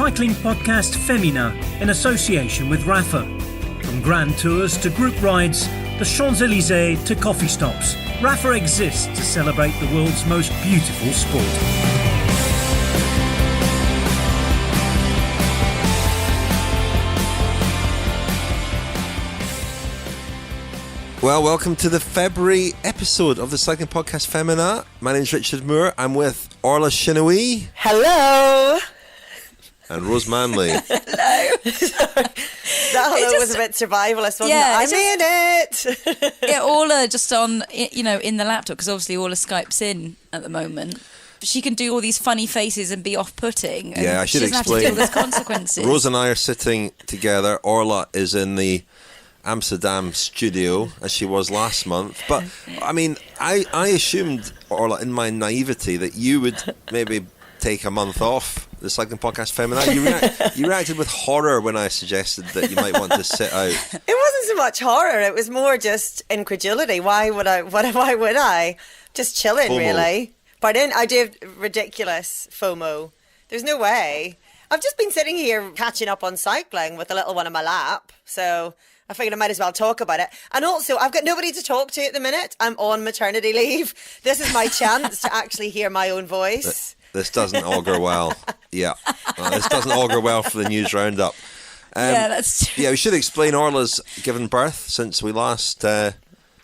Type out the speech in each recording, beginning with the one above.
Cycling Podcast Féminin in association with Rafa. From grand tours to group rides, the Champs-Élysées to coffee stops, Rafa exists to celebrate the world's most beautiful sport. Well, welcome to the February episode of the Cycling Podcast Féminin. My name is Richard Moore. I'm with Orla Chennaoui. Hello. And Rose Manley. Hello. Sorry. That hello was a bit survivalist, wasn't it? I'm in it. Yeah, Orla just on, in the laptop, because obviously Orla Skypes in at the moment. She can do all these funny faces and be off-putting. Yeah, I should explain. She doesn't have to deal with consequences. Rose and I are sitting together. Orla is in the Amsterdam studio, as she was last month. But, I mean, I assumed, Orla, in my naivety, that you would maybe take a month off the Cycling Podcast Féminin. You reacted with horror when I suggested that you might want to sit out. It wasn't so much horror, it was more just incredulity. Why would I? Just chilling, FOMO. Really. Pardon? I do have ridiculous FOMO. There's no way. I've just been sitting here catching up on cycling with a little one in my lap, so I figured I might as well talk about it. And also, I've got nobody to talk to at the minute. I'm on maternity leave. This is my chance to actually hear my own voice. This doesn't augur well. Yeah. This doesn't augur well for the news roundup. Yeah, that's true. Yeah, we should explain Orla's given birth since we last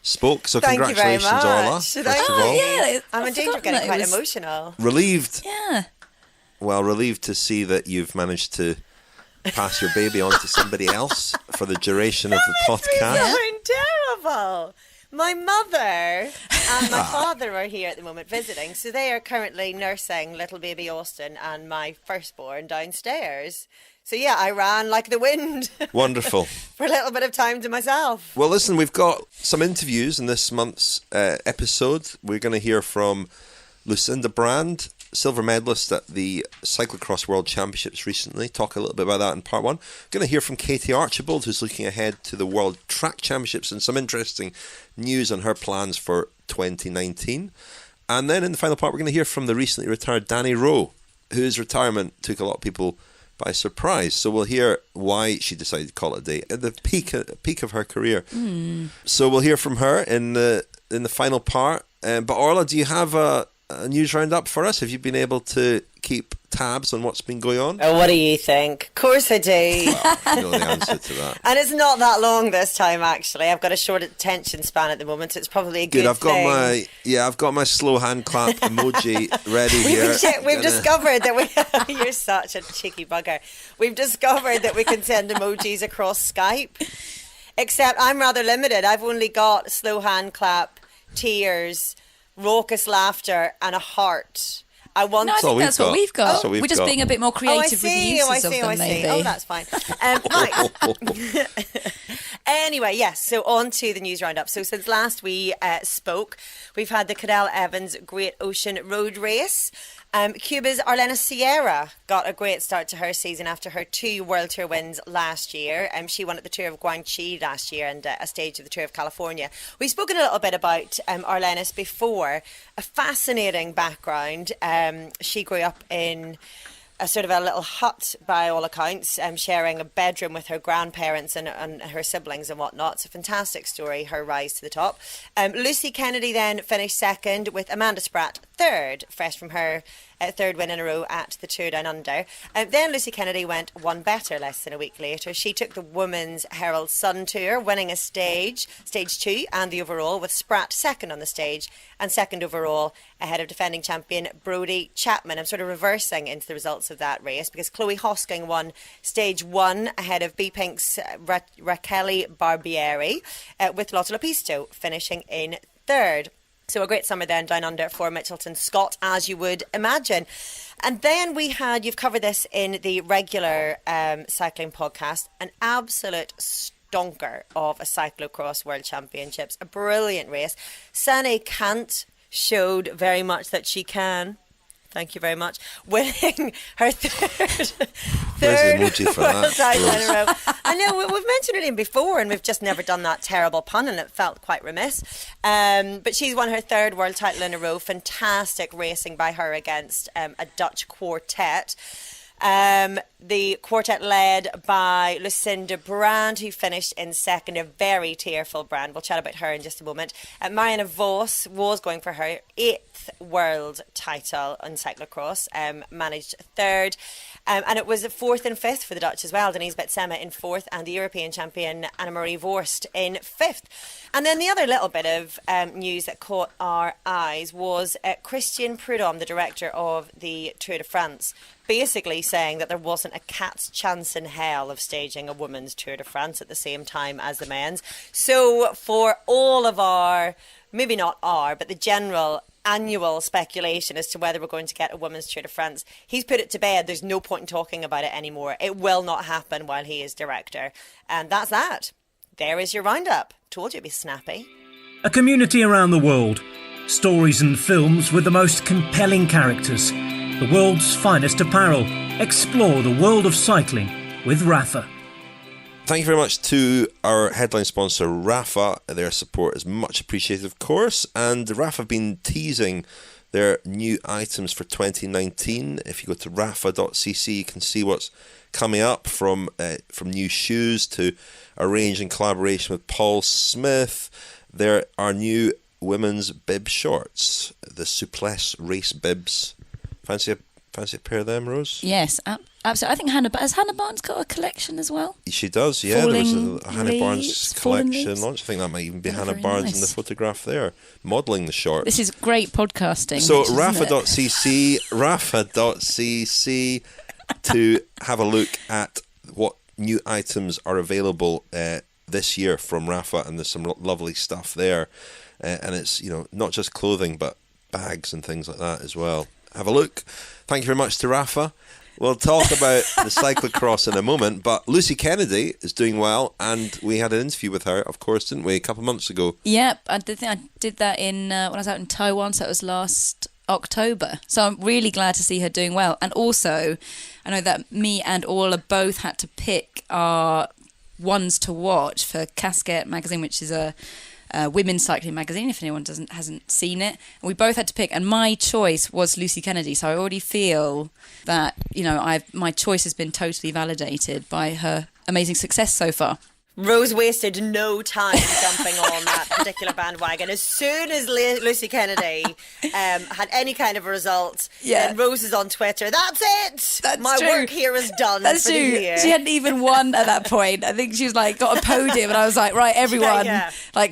spoke. So Thank congratulations, you very Orla. much. First of all. Yeah, I'm in danger of getting quite emotional. Relieved. Yeah. Well, relieved to see that you've managed to pass your baby on to somebody else for the duration of the podcast. That's terrible. My mother and my father are here at the moment visiting, so they are currently nursing little baby Austin and my firstborn downstairs. So yeah, I ran like the wind. Wonderful. For a little bit of time to myself. Well, listen, we've got some interviews in this month's episode. We're going to hear from Lucinda Brand, silver medalist at the cyclo-cross World Championships recently. Talk a little bit about that in part one. Going to hear from Katie Archibald, who's looking ahead to the World Track Championships and some interesting news on her plans for 2019. And then in the final part, we're going to hear from the recently retired Dani Rowe, whose retirement took a lot of people by surprise. So we'll hear why she decided to call it a day at the peak of her career. So we'll hear from her in the final part. But Orla, do you have a news roundup for us? Have you been able to keep tabs on what's been going on? Oh, what do you think? Of course I do. Well, I know the answer to that. And it's not that long this time, actually. I've got a short attention span at the moment, so it's probably a good thing. I've got my slow hand clap emoji ready here. We've discovered that you're such a cheeky bugger. We've discovered that we can send emojis across Skype. Except I'm rather limited. I've only got slow hand clap, tears, raucous laughter and a heart. I think that's what we've got. We're just being a bit more creative with the uses of them, maybe. Oh, that's fine. Right. Anyway, yes, so on to the news roundup. So since last we spoke, we've had the Cadel Evans Great Ocean Road Race. Cuba's Arlena Sierra got a great start to her season after her 2 World Tour wins last year. She won at the Tour of Guangxi last year and a stage of the Tour of California. We've spoken a little bit about Arlena's before. A fascinating background. She grew up in a sort of a little hut by all accounts, sharing a bedroom with her grandparents and her siblings and whatnot. It's a fantastic story, her rise to the top. Lucy Kennedy then finished second with Amanda Spratt third, fresh from her third win in a row at the Tour Down Under. Then Lucy Kennedy went one better less than a week later. She took the Women's Herald Sun Tour, winning a stage 2 and the overall, with Spratt second on the stage and second overall ahead of defending champion Brodie Chapman. I'm sort of reversing into the results of that race because Chloe Hosking won stage 1 ahead of B Pink's Raquel Barbieri, with Lotte Lopisto finishing in third. So a great summer then down under for Mitchelton Scott, as you would imagine. And then we had, you've covered this in the regular cycling podcast, an absolute stonker of a cyclo-cross World Championships. A brilliant race. Sani Kant showed very much that she can. Thank you very much. Winning her third world title in a row. I know, we've mentioned her name before and we've just never done that terrible pun and it felt quite remiss. But she's won her third world title in a row. Fantastic racing by her against a Dutch quartet. The quartet led by Lucinda Brand, who finished in second, a very tearful Brand. We'll chat about her in just a moment. Marianne Vos was going for her 8th world title on cyclo-cross, managed third. And it was 4th and 5th for the Dutch as well. Denise Betsema in 4th and the European champion Annemarie Vorst in 5th. And then the other little bit of news that caught our eyes was Christian Prudhomme, the director of the Tour de France, basically saying that there wasn't a cat's chance in hell of staging a women's Tour de France at the same time as the men's. So for all of our, maybe not our, but the general annual speculation as to whether we're going to get a women's Tour de France, he's put it to bed. There's no point in talking about it anymore. It will not happen while he is director. And that's that. There is your roundup. Told you it'd be snappy. A community around the world. Stories and films with the most compelling characters. The world's finest apparel. Explore the world of cycling with Rapha. Thank you very much to our headline sponsor, Rapha. Their support is much appreciated, of course. And Rapha have been teasing their new items for 2019. If you go to rapha.cc, you can see what's coming up from new shoes to a range in collaboration with Paul Smith. There are new women's bib shorts, the Souplesse race bibs. Fancy a pair of them, Rose? Yes, absolutely. I think has Hannah Barnes got a collection as well? She does, yeah. There was a Hannah Barnes collection launch. I think that might even be Hannah Barnes in the photograph there, modelling the shorts. This is great podcasting. So rapha.cc to have a look at what new items are available this year from Rapha, and there's some lovely stuff there. And it's, not just clothing, but bags and things like that as well. Have a look. Thank you very much to Rapha. We'll talk about the cyclo-cross in a moment, but Lucy Kennedy is doing well, and we had an interview with her, of course, didn't we, a couple of months ago? Yep, I did that in when I was out in Taiwan, so it was last October. So I'm really glad to see her doing well. And also, I know that me and Orla both had to pick our ones to watch for Casquette magazine, which is a women's cycling magazine, if anyone hasn't seen it. And we both had to pick, and my choice was Lucy Kennedy. So I already feel that my choice has been totally validated by her amazing success so far. Rose wasted no time jumping on that particular bandwagon. As soon as Lucy Kennedy had any kind of a result, then Rose is on Twitter. That's it! That's My true. work here is done for the year. She hadn't even won at that point. I think she was got a podium, and I was like, right, everyone,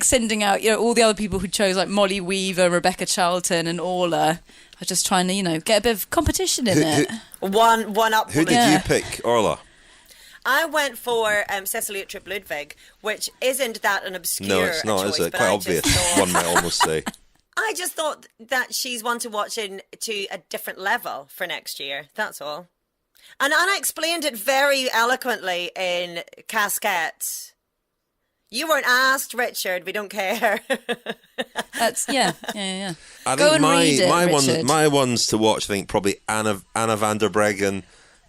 sending out, all the other people who chose, like Molly Weaver, Rebecca Charlton and Orla. I was just trying to, get a bit of competition in it. One up. Who did you pick, Orla? I went for Cecilie Tripp Ludwig, which isn't that an obscure No, it's not, choice, is it? Quite obvious, one might almost say. I just thought that she's one to watch to a different level for next year, that's all. And Anna explained it very eloquently in Casquette. You weren't asked, Richard, we don't care. That's, yeah. I Go think and read it, Richard. my ones to watch, I think, probably Anna van der Breggen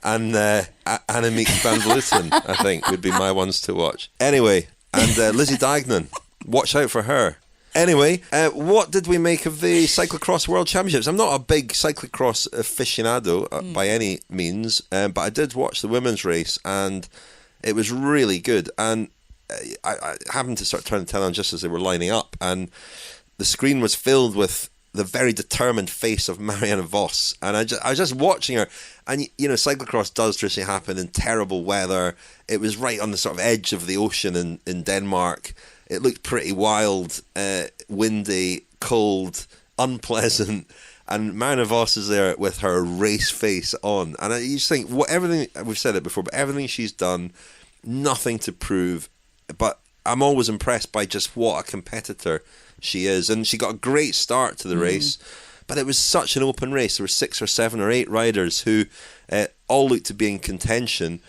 and Annemiek van Vleuten, I think, would be my ones to watch. Anyway, and Lizzie Deignan, watch out for her. Anyway, what did we make of the Cyclo-cross World Championships? I'm not a big Cyclo-cross aficionado by any means, but I did watch the women's race, and it was really good. And I happened to start turning the telly on just as they were lining up, and the screen was filled with the very determined face of Marianne Vos, and I was just watching her. And cyclocross does traditionally happen in terrible weather. It was right on the sort of edge of the ocean in Denmark. It looked pretty wild, windy, cold, unpleasant, and Marianne Vos is there with her race face on. And you just think, everything, we've said it before, but everything she's done, nothing to prove. But I'm always impressed by just what a competitor she is, and she got a great start to the race, but it was such an open race. There were 6 or 7 or 8 riders who all looked to be in contention,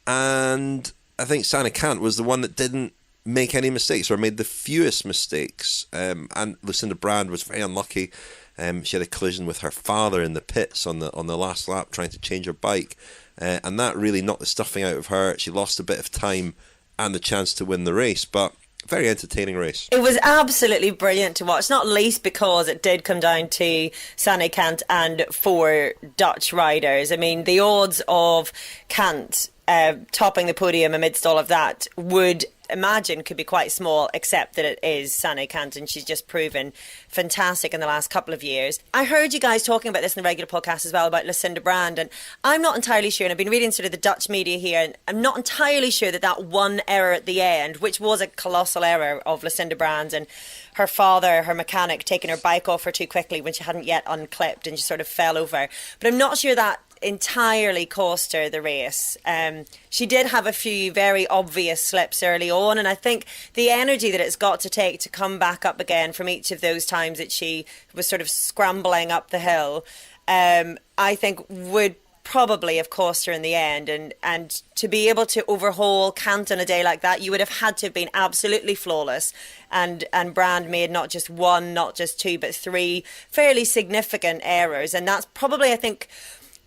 and I think Sanne Cant was the one that didn't make any mistakes, or made the fewest mistakes, and Lucinda Brand was very unlucky. She had a collision with her father in the pits on the last lap trying to change her bike, and that really knocked the stuffing out of her. She lost a bit of time and the chance to win the race, but Very entertaining race. It was absolutely brilliant to watch, not least because it did come down to Sanne Cant and 4 Dutch riders. I mean, the odds of Cant topping the podium amidst all of that would imagine could be quite small, except that it is Sanne Cant, and she's just proven fantastic in the last couple of years. I heard you guys talking about this in the regular podcast as well, about Lucinda Brand, and I'm not entirely sure, and I've been reading sort of the Dutch media here, and I'm not entirely sure that one error at the end, which was a colossal error of Lucinda Brand and her father, her mechanic, taking her bike off her too quickly when she hadn't yet unclipped and she sort of fell over. But I'm not sure that entirely cost her the race. She did have a few very obvious slips early on, and I think the energy that it's got to take to come back up again from each of those times that she was sort of scrambling up the hill, I think would probably have cost her in the end, and to be able to overhaul Cant on a day like that, you would have had to have been absolutely flawless, and Brand made not just 1, not just 2, but 3 fairly significant errors, and that's probably, I think,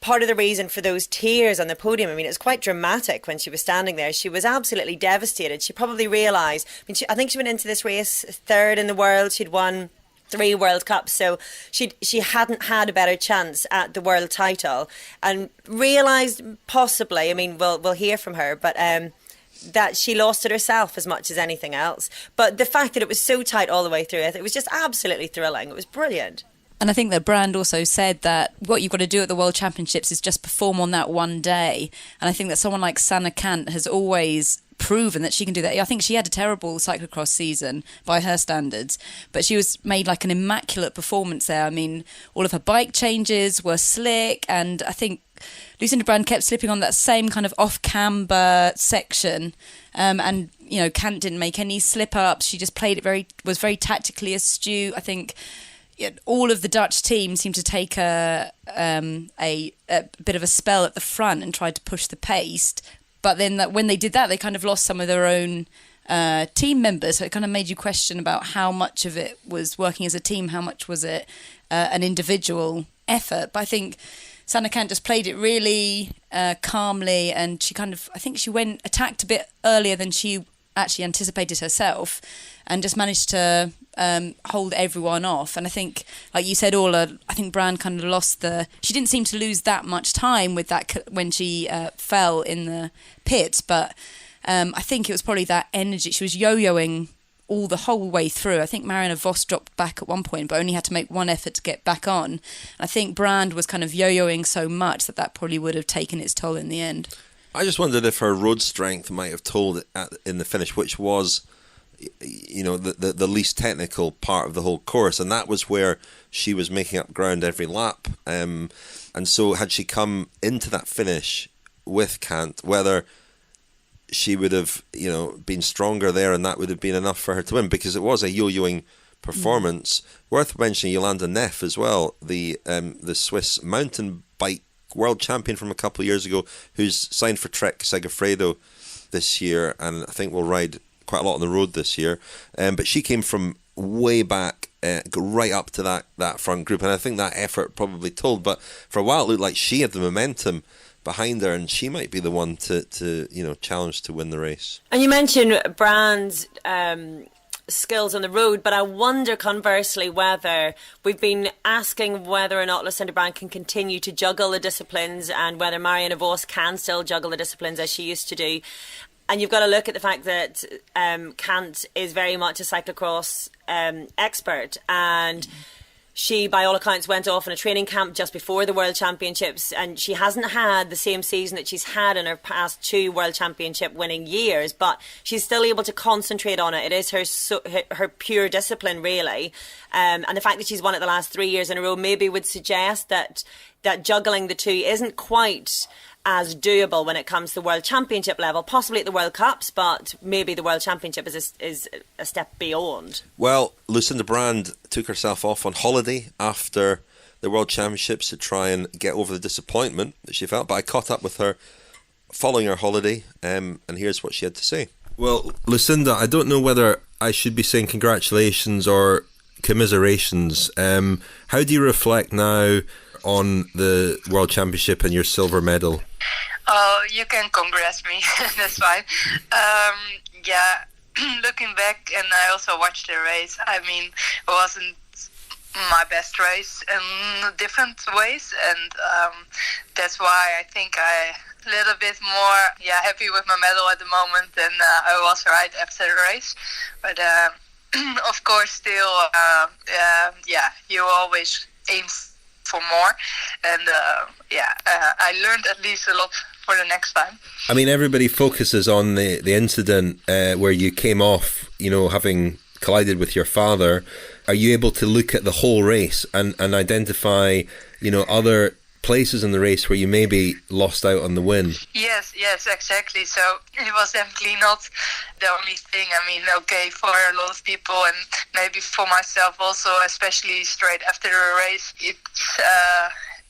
part of the reason for those tears on the podium. I mean, it was quite dramatic when she was standing there. She was absolutely devastated. She probably realised, I think she went into this race 3rd in the world. She'd won 3 World Cups, so she hadn't had a better chance at the world title, and realised possibly, I mean, we'll hear from her, but that she lost it herself as much as anything else. But the fact that it was so tight all the way through, it was just absolutely thrilling. It was brilliant. And I think that Brand also said that what you've got to do at the World Championships is just perform on that one day. And I think that someone like Sanne Cant has always proven that she can do that. I think she had a terrible cyclo-cross season by her standards, but she was made like an immaculate performance there. I mean, all of her bike changes were slick, and I think Lucinda Brand kept slipping on that same kind of off-camber section, and you know, Cant didn't make any slip-ups. She just played it was very tactically astute. I think all of the Dutch team seemed to take a bit of a spell at the front and tried to push the pace. But then when they did that, they kind of lost some of their own team members. So it kind of made you question about how much of it was working as a team, how much was it an individual effort. But I think Sanne Cant just played it really calmly, and she I think she attacked a bit earlier than she actually anticipated herself, and just managed to hold everyone off. And I think, like you said, Orla, I think Brand kind of she didn't seem to lose that much time with that when she fell in the pits, but I think it was probably that energy. She was yo-yoing the whole way through. I think Marianne Vos dropped back at one point, but only had to make one effort to get back on. And I think Brand was kind of yo-yoing so much that probably would have taken its toll in the end. I just wondered if her road strength might have told in the finish, which was, you know, the least technical part of the whole course, and that was where she was making up ground every lap. And so had she come into that finish with Cant, whether she would have, you know, been stronger there, and that would have been enough for her to win, because it was a yo-yoing performance. Worth mentioning Jolanda Neff as well, the Swiss mountain bike world champion from a couple of years ago, who's signed for Trek Segafredo this year, and I think will ride quite a lot on the road this year. But she came from way back, right up to that front group, and I think that effort probably told. But for a while, it looked like she had the momentum behind her, and she might be the one to challenge to win the race. And you mentioned Brand's skills on the road, but I wonder conversely whether we've been asking whether or not Lucinda Brand can continue to juggle the disciplines, and whether Marianne Vos can still juggle the disciplines as she used to do. And you've got to look at the fact that Cant is very much a cyclo-cross expert, and she, by all accounts, went off in a training camp just before the World Championships, and she hasn't had the same season that she's had in her past 2 World Championship winning years, but she's still able to concentrate on it. It is her pure discipline, really. And the fact that she's won it the last 3 years in a row maybe would suggest that juggling the two isn't quite as doable when it comes to the World Championship level, possibly at the World Cups, but maybe the World Championship is a step beyond. Well, Lucinda Brand took herself off on holiday after the World Championships to try and get over the disappointment that she felt, but I caught up with her following her holiday, and here's what she had to say. Well, Lucinda, I don't know whether I should be saying congratulations or commiserations. How do you reflect now on the World Championship and your silver medal? Oh, you can congrats me. That's fine. looking back, and I also watched the race, I mean, it wasn't my best race in different ways, and that's why I think I a little bit more happy with my medal at the moment than I was right after the race. But of course, still, you always aim for more, and I learned at least a lot for the next time. I mean, everybody focuses on the incident where you came off, having collided with your father. Are you able to look at the whole race and identify, other places in the race where you maybe lost out on the win? Yes, exactly. So it was definitely not the only thing. I mean, okay, for a lot of people and maybe for myself also, especially straight after the race, it's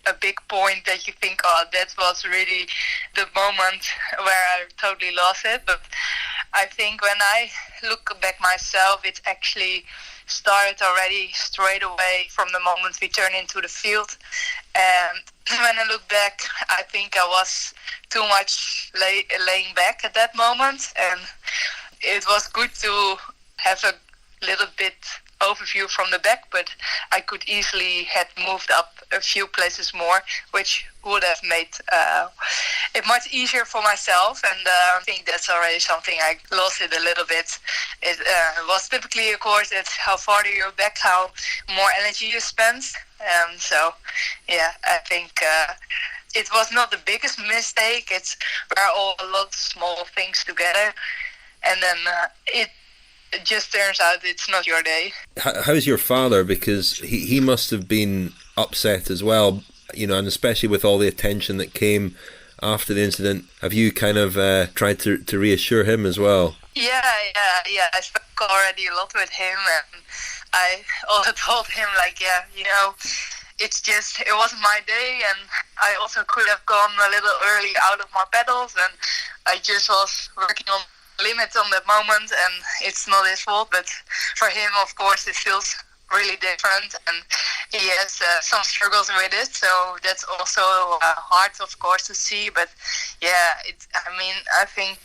a big point that you think, oh, that was really the moment where I totally lost it. But I think when I look back myself, it actually started already straight away from the moment we turned into the field. And when I look back, I think I was too much laying back at that moment, and it was good to have a little bit overview from the back, but I could easily have moved up a few places more, which would have made it much easier for myself. And I think that's already something I lost it a little bit. It was typically, of course, it's how farther you're back, how more energy you spend. So, I think it was not the biggest mistake. It's were all a lot of small things together, and then it just turns out it's not your day. How's your father? Because he must have been upset as well, and especially with all the attention that came after the incident. Have you kind of tried to reassure him as well? Yeah. I spoke already a lot with him, and I also told him, it wasn't my day, and I also could have gone a little early out of my pedals, and I just was working on limits on that moment, and it's not his fault. But for him, of course, it feels really different, and he has some struggles with it, so that's also hard, of course, to see. But I think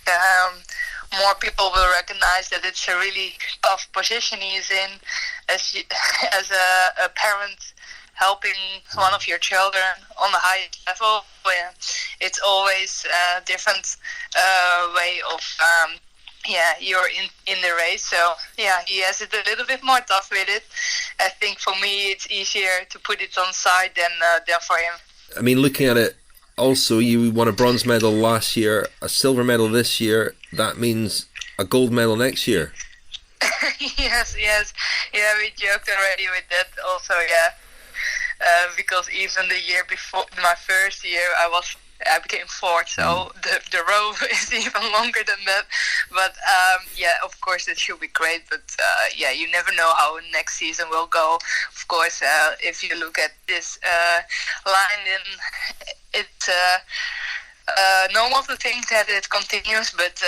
more people will recognize that it's a really tough position he's in as a parent helping one of your children on the highest level. It's always a different way of you're in the race. So he has it a little bit more tough with it. I think for me it's easier to put it on side than for him. I mean, looking at it, also you won a bronze medal last year, a silver medal this year. That means a gold medal next year. Yes. Yeah, we joked already with that also, because even the year before, my first year, I became fourth, so the row is even longer than that. But of course it should be great. But you never know how next season will go. Of course, if you look at this line, then it's normal to think that it continues, but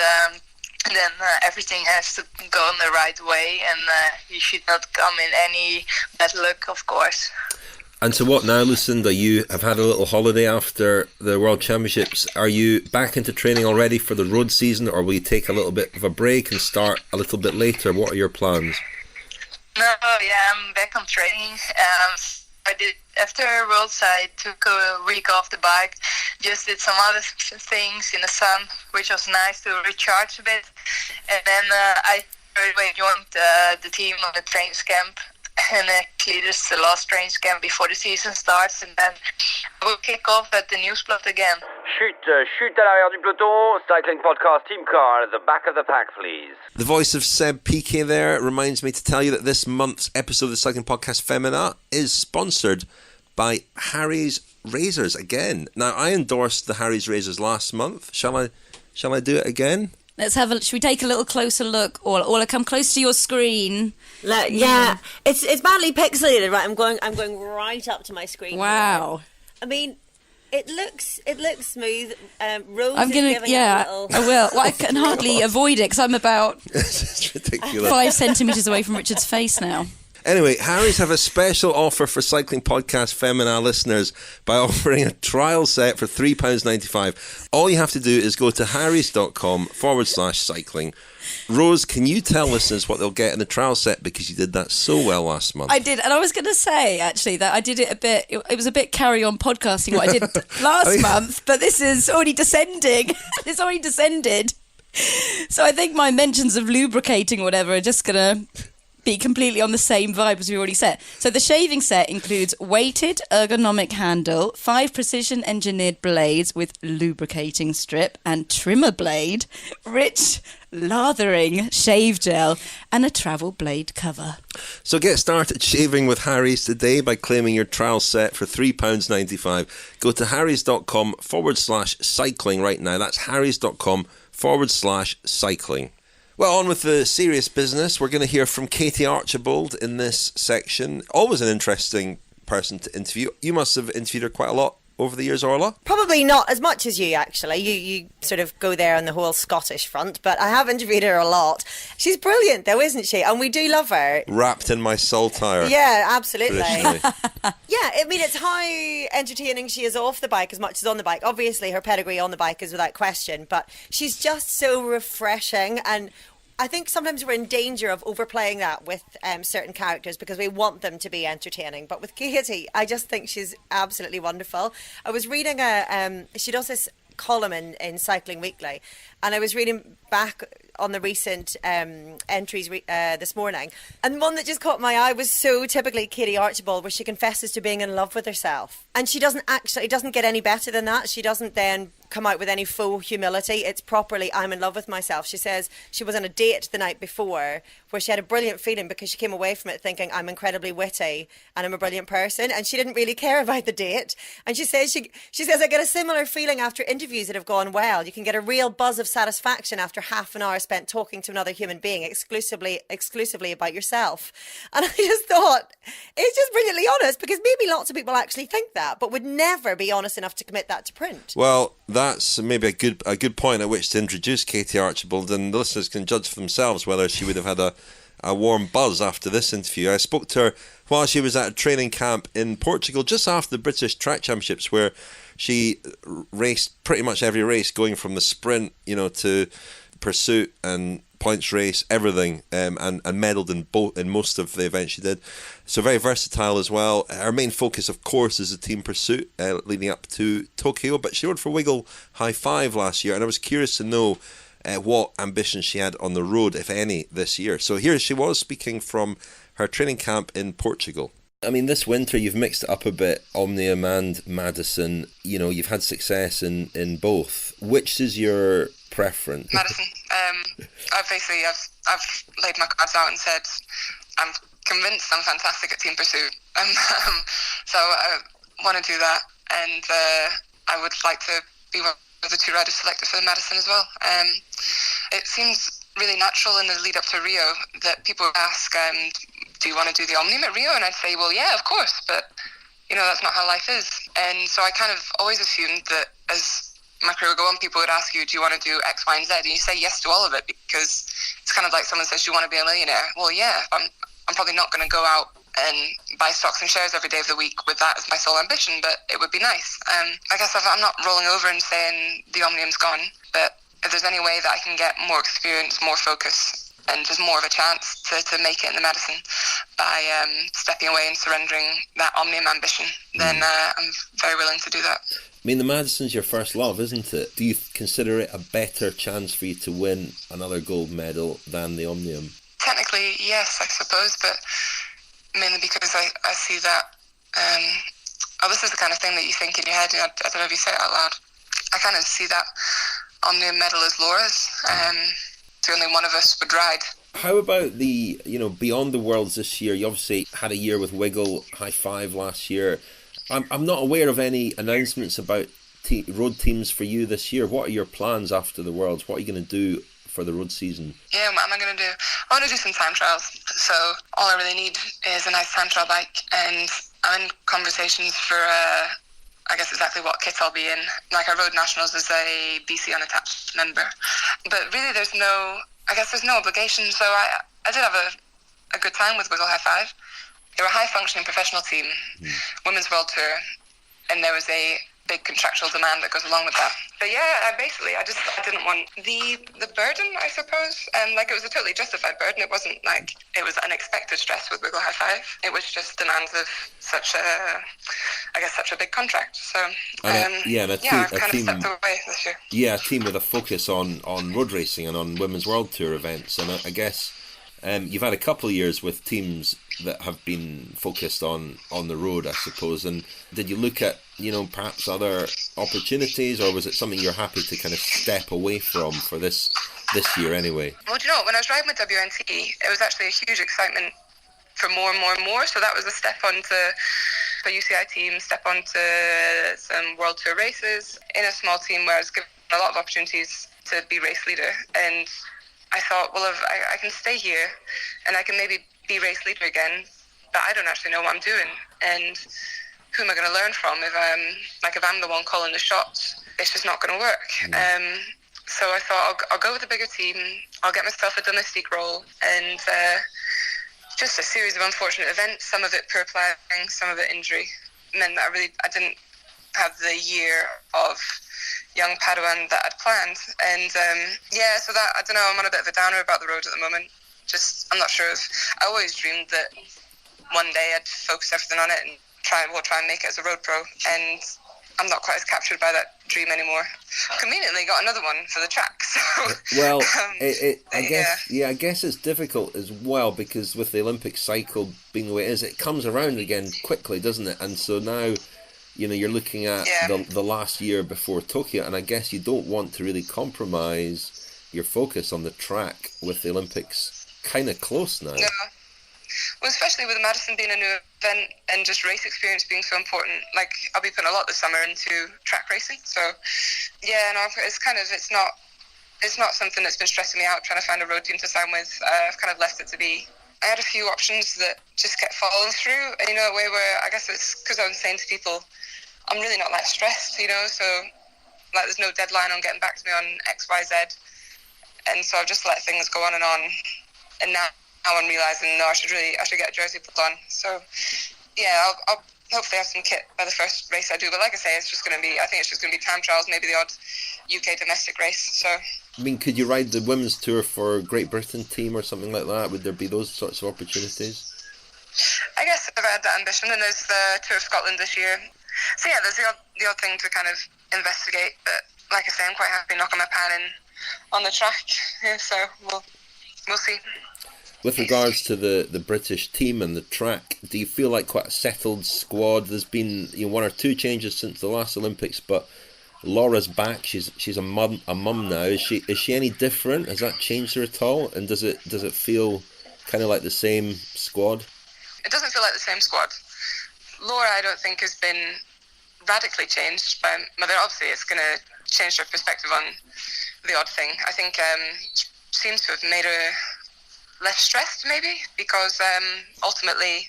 then everything has to go in the right way, and you should not come in any bad luck, of course. And so what now, Lucinda? You have had a little holiday after the World Championships. Are you back into training already for the road season, or will you take a little bit of a break and start a little bit later? What are your plans? No, I'm back on training. I did after Worlds. I took a week off the bike, just did some other things in the sun, which was nice to recharge a bit. And then I joined the team on the trains camp. And actually this is the last trains camp before the season starts, and then we'll kick off at the news plot again. Chute à l'arrière du peloton, Cycling Podcast team car at the back of the pack, please. The voice of Seb Piquet there reminds me to tell you that this month's episode of the Cycling Podcast Féminin is sponsored by Harry's Razors again. Now, I endorsed the Harry's Razors last month. Shall I do it again? Let's have should we take a little closer look? Orla, come close to your screen. It's badly pixelated, right? I'm going right up to my screen. Wow. Here. I mean, it looks smooth. Rose I'm gonna, is giving it a little... I will. Well, I can hardly avoid it because I'm about It's ridiculous. 5 centimetres away from Richard's face now. Anyway, Harry's have a special offer for Cycling Podcast Féminin listeners by offering a trial set for £3.95. All you have to do is go to harrys.com/cycling. Rose, can you tell listeners what they'll get in the trial set, because you did that so well last month? I did, and I was going to say, actually, that I did it a bit, it was a bit carry-on podcasting what I did last month, but this is already descending. It's already descended. So I think my mentions of lubricating or whatever are just going to be completely on the same vibe as we already said. So the shaving set includes weighted ergonomic handle, 5 precision engineered blades with lubricating strip and trimmer blade, rich lathering shave gel, and a travel blade cover. So get started shaving with Harry's today by claiming your trial set for £3.95. Go to harrys.com/cycling right now. That's harrys.com/cycling. Well, on with the serious business. We're going to hear from Katie Archibald in this section. Always an interesting person to interview. You must have interviewed her quite a lot over the years, Orla? Probably not as much as you, actually. You sort of go there on the whole Scottish front, but I have interviewed her a lot. She's brilliant, though, isn't she? And we do love her. Wrapped in my saltire. Yeah, absolutely. Yeah, I mean, it's how entertaining she is off the bike as much as on the bike. Obviously, her pedigree on the bike is without question, but she's just so refreshing. And I think sometimes we're in danger of overplaying that with certain characters because we want them to be entertaining. But with Katie, I just think she's absolutely wonderful. I was reading she does this column in Cycling Weekly, and I was reading back on the recent entries this morning, and one that just caught my eye was so typically Katie Archibald, where she confesses to being in love with herself, and she doesn't actually, it doesn't get any better than that. She doesn't then come out with any faux humility. It's properly, I'm in love with myself. She says she was on a date the night before where she had a brilliant feeling because she came away from it thinking, I'm incredibly witty and I'm a brilliant person, and she didn't really care about the date. And she says I get a similar feeling after interviews that have gone well. You can get a real buzz of satisfaction after half an hour spent talking to another human being exclusively about yourself. And I just thought, it's just brilliantly honest, because maybe lots of people actually think that, but would never be honest enough to commit that to print. Well, that's maybe a good point at which to introduce Katie Archibald, and the listeners can judge for themselves whether she would have had a warm buzz after this interview. I spoke to her while she was at a training camp in Portugal just after the British Track Championships, where she raced pretty much every race, going from the sprint, to pursuit and points race, everything, and medalled in most of the events she did. So very versatile as well. Her main focus, of course, is the team pursuit leading up to Tokyo, but she rode for Wiggle High 5 last year, and I was curious to know what ambitions she had on the road, if any, this year. So here she was speaking from her training camp in Portugal. I mean, this winter you've mixed it up a bit, Omnium and Madison. You've had success in both. Which is your preference? Madison. I've laid my cards out and said I'm convinced I'm fantastic at team pursuit. So I want to do that, and I would like to be one of the 2 riders selected for the Madison as well. It seems really natural in the lead up to Rio that people ask, do you want to do the Omnium at Rio? And I'd say, well, yeah, of course, but that's not how life is. And so I kind of always assumed that as my career would go on, people would ask you, do you want to do X, Y, and Z? And you say yes to all of it, because it's kind of like someone says, do you want to be a millionaire? Well, yeah, I'm probably not going to go out and buy stocks and shares every day of the week with that as my sole ambition, but it would be nice. I guess I'm not rolling over and saying the Omnium's gone, but if there's any way that I can get more experience, more focus, and just more of a chance to make it in the Madison by stepping away and surrendering that Omnium ambition, then I'm very willing to do that. I mean, the Madison's your first love, isn't it? Do you consider it a better chance for you to win another gold medal than the Omnium? Technically, yes, I suppose, but mainly because I see that, this is the kind of thing that you think in your head, I don't know if you say it out loud. I kind of see that Omnium medal as Laura's. The only one of us would ride. How about the, beyond the Worlds this year? You obviously had a year with Wiggle High 5 last year. I'm not aware of any announcements about road teams for you this year. What are your plans after the Worlds? What are you going to do for the road season? Yeah, what am I going to do? I want to do some time trials. So all I really need is a nice time trial bike, and I'm in conversations for I guess exactly what kit I'll be in. Like, I rode Nationals as a BC unattached member, but really there's no obligation. So I did have a good time with Wiggle High Five. They were a high-functioning professional team, Women's World Tour, and there was a big contractual demand that goes along with that. But yeah, I didn't want the burden, I suppose. Like, it was a totally justified burden. It wasn't like it was unexpected stress with Wiggle High Five. It was just demands of such a big contract. So I kind of stepped away this year. Yeah, a team with a focus on road racing and on Women's World Tour events. And I guess you've had a couple of years with teams that have been focused on the road, I suppose. And did you look at, perhaps other opportunities, or was it something you're happy to kind of step away from for this year anyway? Well, do you know, when I was driving with WNT, it was actually a huge excitement for more and more and more. So that was a step onto a UCI team, step onto some World Tour races in a small team where I was given a lot of opportunities to be race leader. And I thought, well, if I can stay here and I can maybe be race leader again, but I don't actually know what I'm doing. And who am I going to learn from if I'm the one calling the shots? It's just not going to work. So I thought I'll go with a bigger team. I'll get myself a domestique role, and just a series of unfortunate events. Some of it poor planning, some of it injury, meant that I didn't have the year of young Padawan that I'd planned. And so that, I don't know, I'm on a bit of a downer about the road at the moment. I'm not sure I always dreamed that one day I'd focus everything on it and try and make it as a road pro, and I'm not quite as captured by that dream anymore. Conveniently got another one for the track. So, well, I guess it's difficult as well, because with the Olympic cycle being the way it is, it comes around again quickly, doesn't it? And so now, you're looking at the last year before Tokyo, and I guess you don't want to really compromise your focus on the track with the Olympics kind of close now. No. Well, especially with Madison being a new event and just race experience being so important. Like, I'll be putting a lot this summer into track racing. So, it's not something that's been stressing me out, trying to find a road team to sign with. I've kind of left it to be. I had a few options that just kept falling through, in a way where I guess it's because I was saying to people, I'm really not that stressed, so like there's no deadline on getting back to me on X, Y, Z. And so I've just let things go on. And now I'm realising, no, I should get a jersey put on. So, yeah, I'll hopefully have some kit by the first race I do. But like I say, I think it's just going to be time trials, maybe the odd UK domestic race. So, I mean, could you ride the women's tour for a Great Britain team or something like that? Would there be those sorts of opportunities? I guess I've had that ambition, and there's the Tour of Scotland this year. So yeah, there's the odd thing to kind of investigate. But like I say, I'm quite happy knocking my pan in on the track. Yeah, so we'll see. With regards to the British team and the track, do you feel like quite a settled squad? There's been one or two changes since the last Olympics, but Laura's back. She's a mum now. Is she any different? Has that changed her at all? And does it feel kind of like the same squad? It doesn't feel like the same squad. Laura, I don't think, has been radically changed by Mother. Obviously, it's going to change her perspective on the odd thing. I think seems to have made her less stressed, maybe, because ultimately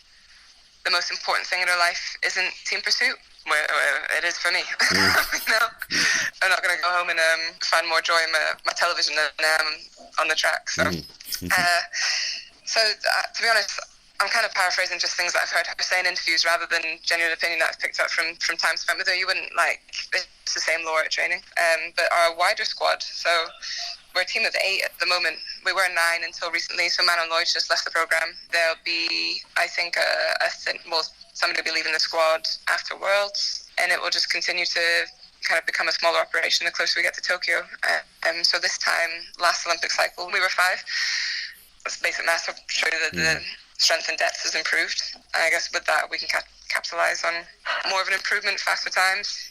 the most important thing in her life isn't team pursuit, where it is for me. I'm not going to go home and find more joy in my television than on the track. So, to be honest, I'm kind of paraphrasing just things that I've heard her say in interviews rather than genuine opinion that I've picked up from time spent with her. You wouldn't it's the same Laura at training, but our wider squad. So we're a team of 8 at the moment. We were 9 until recently, so Manon Lloyd just left the programme. There'll be, I think, somebody will be leaving the squad after Worlds, and it will just continue to kind of become a smaller operation the closer we get to Tokyo. So this time, last Olympic cycle, we were 5. That's basic maths. I'll show you that the strength and depth has improved. I guess with that, we can capitalise on more of an improvement, faster times,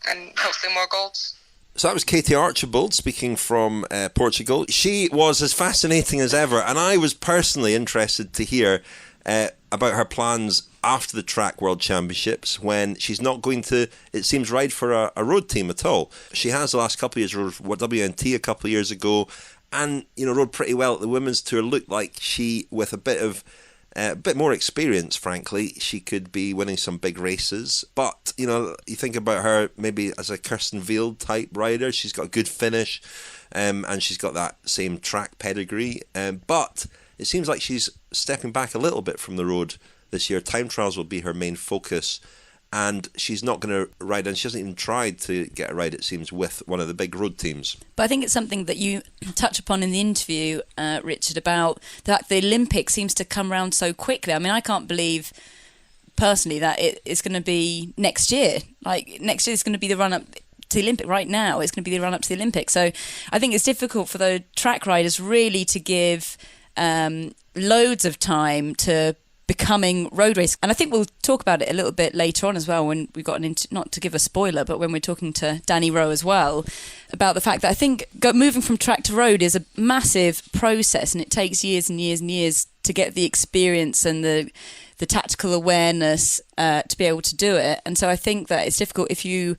and hopefully more golds. So that was Katie Archibald speaking from Portugal. She was as fascinating as ever, and I was personally interested to hear about her plans after the Track World Championships, when she's not going to, it seems, ride for a road team at all. She has the last couple of years, rode WNT a couple of years ago, and rode pretty well at the Women's Tour. Looked like she, with a bit more experience, frankly, she could be winning some big races. But, you think about her maybe as a Kirsten Wild type rider. She's got a good finish, and she's got that same track pedigree. But it seems like she's stepping back a little bit from the road this year. Time trials will be her main focus, and she's not going to ride, and she hasn't even tried to get a ride, it seems, with one of the big road teams. But I think it's something that you touch upon in the interview, Richard, about that the Olympics seems to come around so quickly. I mean, I can't believe personally that it's going to be next year. Like, next year is going to be the run-up to the Olympic. Right now it's going to be the run-up to the Olympics. So I think it's difficult for the track riders really to give loads of time to becoming road race. And I think we'll talk about it a little bit later on as well when we've got not to give a spoiler, but when we're talking to Dani Rowe as well about the fact that I think moving from track to road is a massive process, and it takes years and years and years to get the experience and the tactical awareness to be able to do it. And so I think that it's difficult if you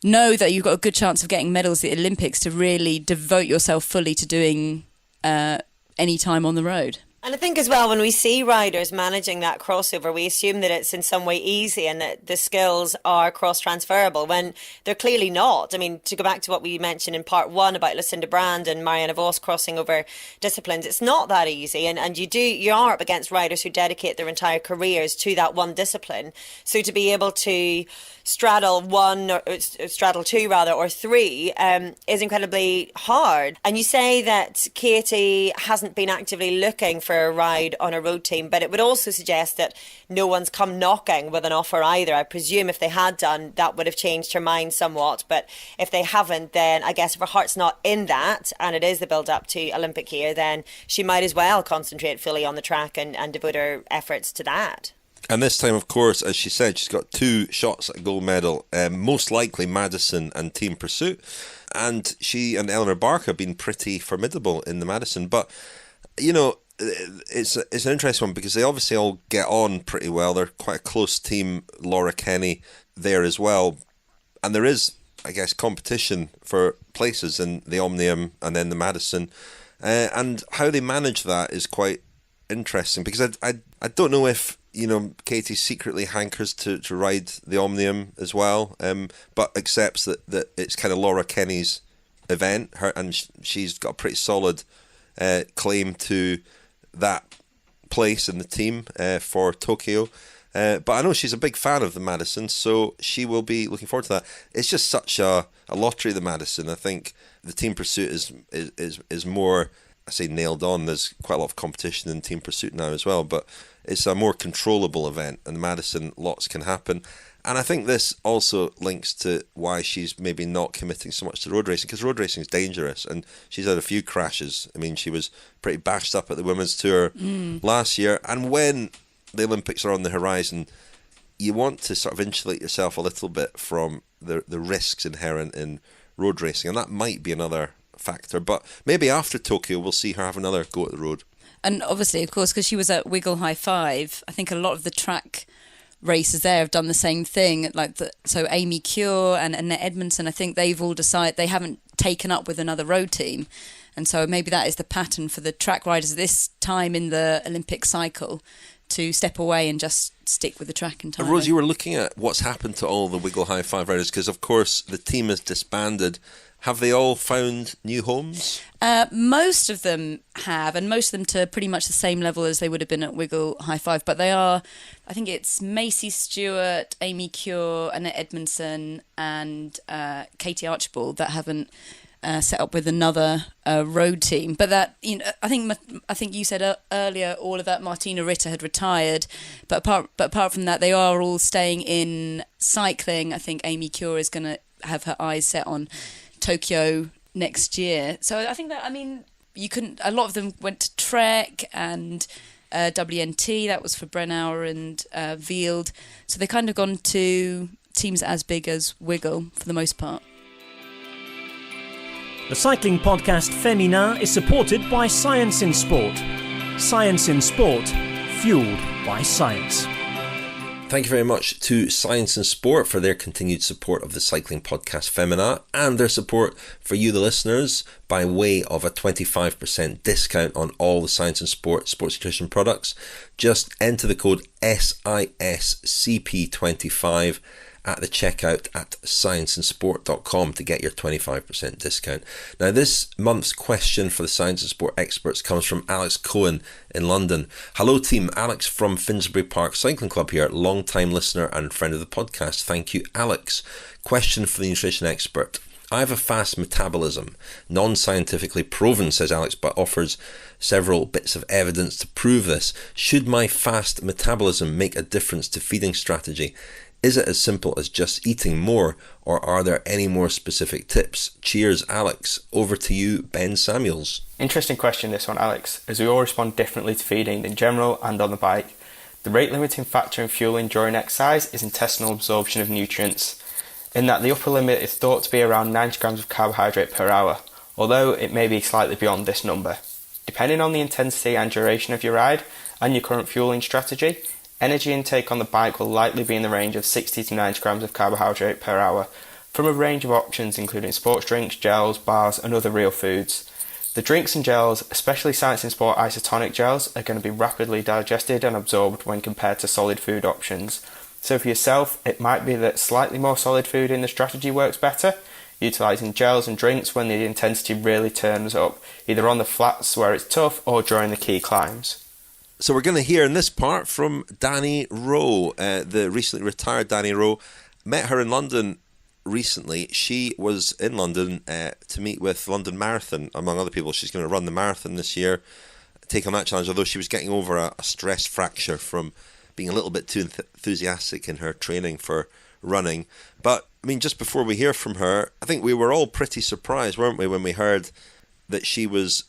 know that you've got a good chance of getting medals at the Olympics to really devote yourself fully to doing any time on the road. And I think as well, when we see riders managing that crossover, we assume that it's in some way easy and that the skills are cross-transferable when they're clearly not. I mean, to go back to what we mentioned in part one about Lucinda Brand and Marianne Vos crossing over disciplines, it's not that easy. And you are up against riders who dedicate their entire careers to that one discipline. So to be able to straddle two or three is incredibly hard. And you say that Katie hasn't been actively looking for a ride on a road team, but it would also suggest that no one's come knocking with an offer either. I presume if they had done, that would have changed her mind somewhat, but if they haven't, then I guess if her heart's not in that and it is the build up to Olympic year, then she might as well concentrate fully on the track and devote her efforts to that. And this time, of course, as she said, she's got 2 shots at a gold medal, most likely Madison and Team Pursuit. And she and Eleanor Barker have been pretty formidable in the Madison. But, you know, it's an interesting one because they obviously all get on pretty well. They're quite a close team, Laura Kenny there as well. And there is, I guess, competition for places in the Omnium and then the Madison. And how they manage that is quite interesting because I don't know if, you know, Katie secretly hankers to ride the Omnium as well, but accepts that it's kind of Laura Kenny's event, and she's got a pretty solid claim to that place in the team for Tokyo. But I know she's a big fan of the Madison, so she will be looking forward to that. It's just such a lottery, the Madison. I think the Team Pursuit is more, I say, nailed on. There's quite a lot of competition in Team Pursuit now as well, but it's a more controllable event, and the Madison, lots can happen. And I think this also links to why she's maybe not committing so much to road racing, because road racing is dangerous, and she's had a few crashes. I mean, she was pretty bashed up at the Women's Tour last year, and when the Olympics are on the horizon, you want to sort of insulate yourself a little bit from the risks inherent in road racing, and that might be another factor. But maybe after Tokyo, we'll see her have another go at the road. And obviously, of course, because she was at Wiggle High 5, I think a lot of the track racers there have done the same thing. So Amy Cure and Annette Edmondson, I think they've all decided they haven't taken up with another road team. And so maybe that is the pattern for the track riders this time in the Olympic cycle, to step away and just stick with the track entirely. Rose, you were looking at what's happened to all the Wiggle High 5 riders, because of course the team has disbanded. Have they all found new homes? Most of them have, and most of them to pretty much the same level as they would have been at Wiggle High 5. But they are, I think it's Macy Stewart, Amy Cure, Annette Edmondson, and Katie Archibald that haven't set up with another road team. But that, you know, I think you said earlier all of that Martina Ritter had retired. But apart from that, they are all staying in cycling. I think Amy Cure is going to have her eyes set on Tokyo next year. So I think that, I mean, a lot of them went to Trek and WNT, that was for Brennauer and Wield. So they kind of gone to teams as big as Wiggle for the most part. The Cycling Podcast Féminin is supported by Science in Sport. Science in Sport, fueled by science. Thank you very much to Science and Sport for their continued support of the Cycling Podcast Féminin and their support for you, the listeners, by way of a 25% discount on all the Science and Sport sports nutrition products. Just enter the code SISCP25 at the checkout at scienceandsport.com to get your 25% discount. Now, this month's question for the Science and Sport experts comes from Alex Cohen in London. Hello team, Alex from Finsbury Park Cycling Club here, long-time listener and friend of the podcast. Thank you, Alex. Question for the nutrition expert. I have a fast metabolism, non-scientifically proven, says Alex, but offers several bits of evidence to prove this. Should my fast metabolism make a difference to feeding strategy? Is it as simple as just eating more, or are there any more specific tips? Cheers, Alex. Over to you, Ben Samuels. Interesting question, this one, Alex, as we all respond differently to feeding in general and on the bike. The rate-limiting factor in fueling during exercise is intestinal absorption of nutrients, in that the upper limit is thought to be around 90 grams of carbohydrate per hour, although it may be slightly beyond this number. Depending on the intensity and duration of your ride and your current fueling strategy, energy intake on the bike will likely be in the range of 60 to 90 grams of carbohydrate per hour from a range of options including sports drinks, gels, bars and other real foods. The drinks and gels, especially Science and Sport isotonic gels, are going to be rapidly digested and absorbed when compared to solid food options. So for yourself, it might be that slightly more solid food in the strategy works better, utilising gels and drinks when the intensity really turns up, either on the flats where it's tough or during the key climbs. So we're going to hear in this part from Dani Rowe, the recently retired Dani Rowe. Met her in London recently. She was in London to meet with London Marathon, among other people. She's going to run the marathon this year, take on that challenge, although she was getting over a stress fracture from being a little bit too enthusiastic in her training for running. But, I mean, just before we hear from her, I think we were all pretty surprised, weren't we, when we heard that she was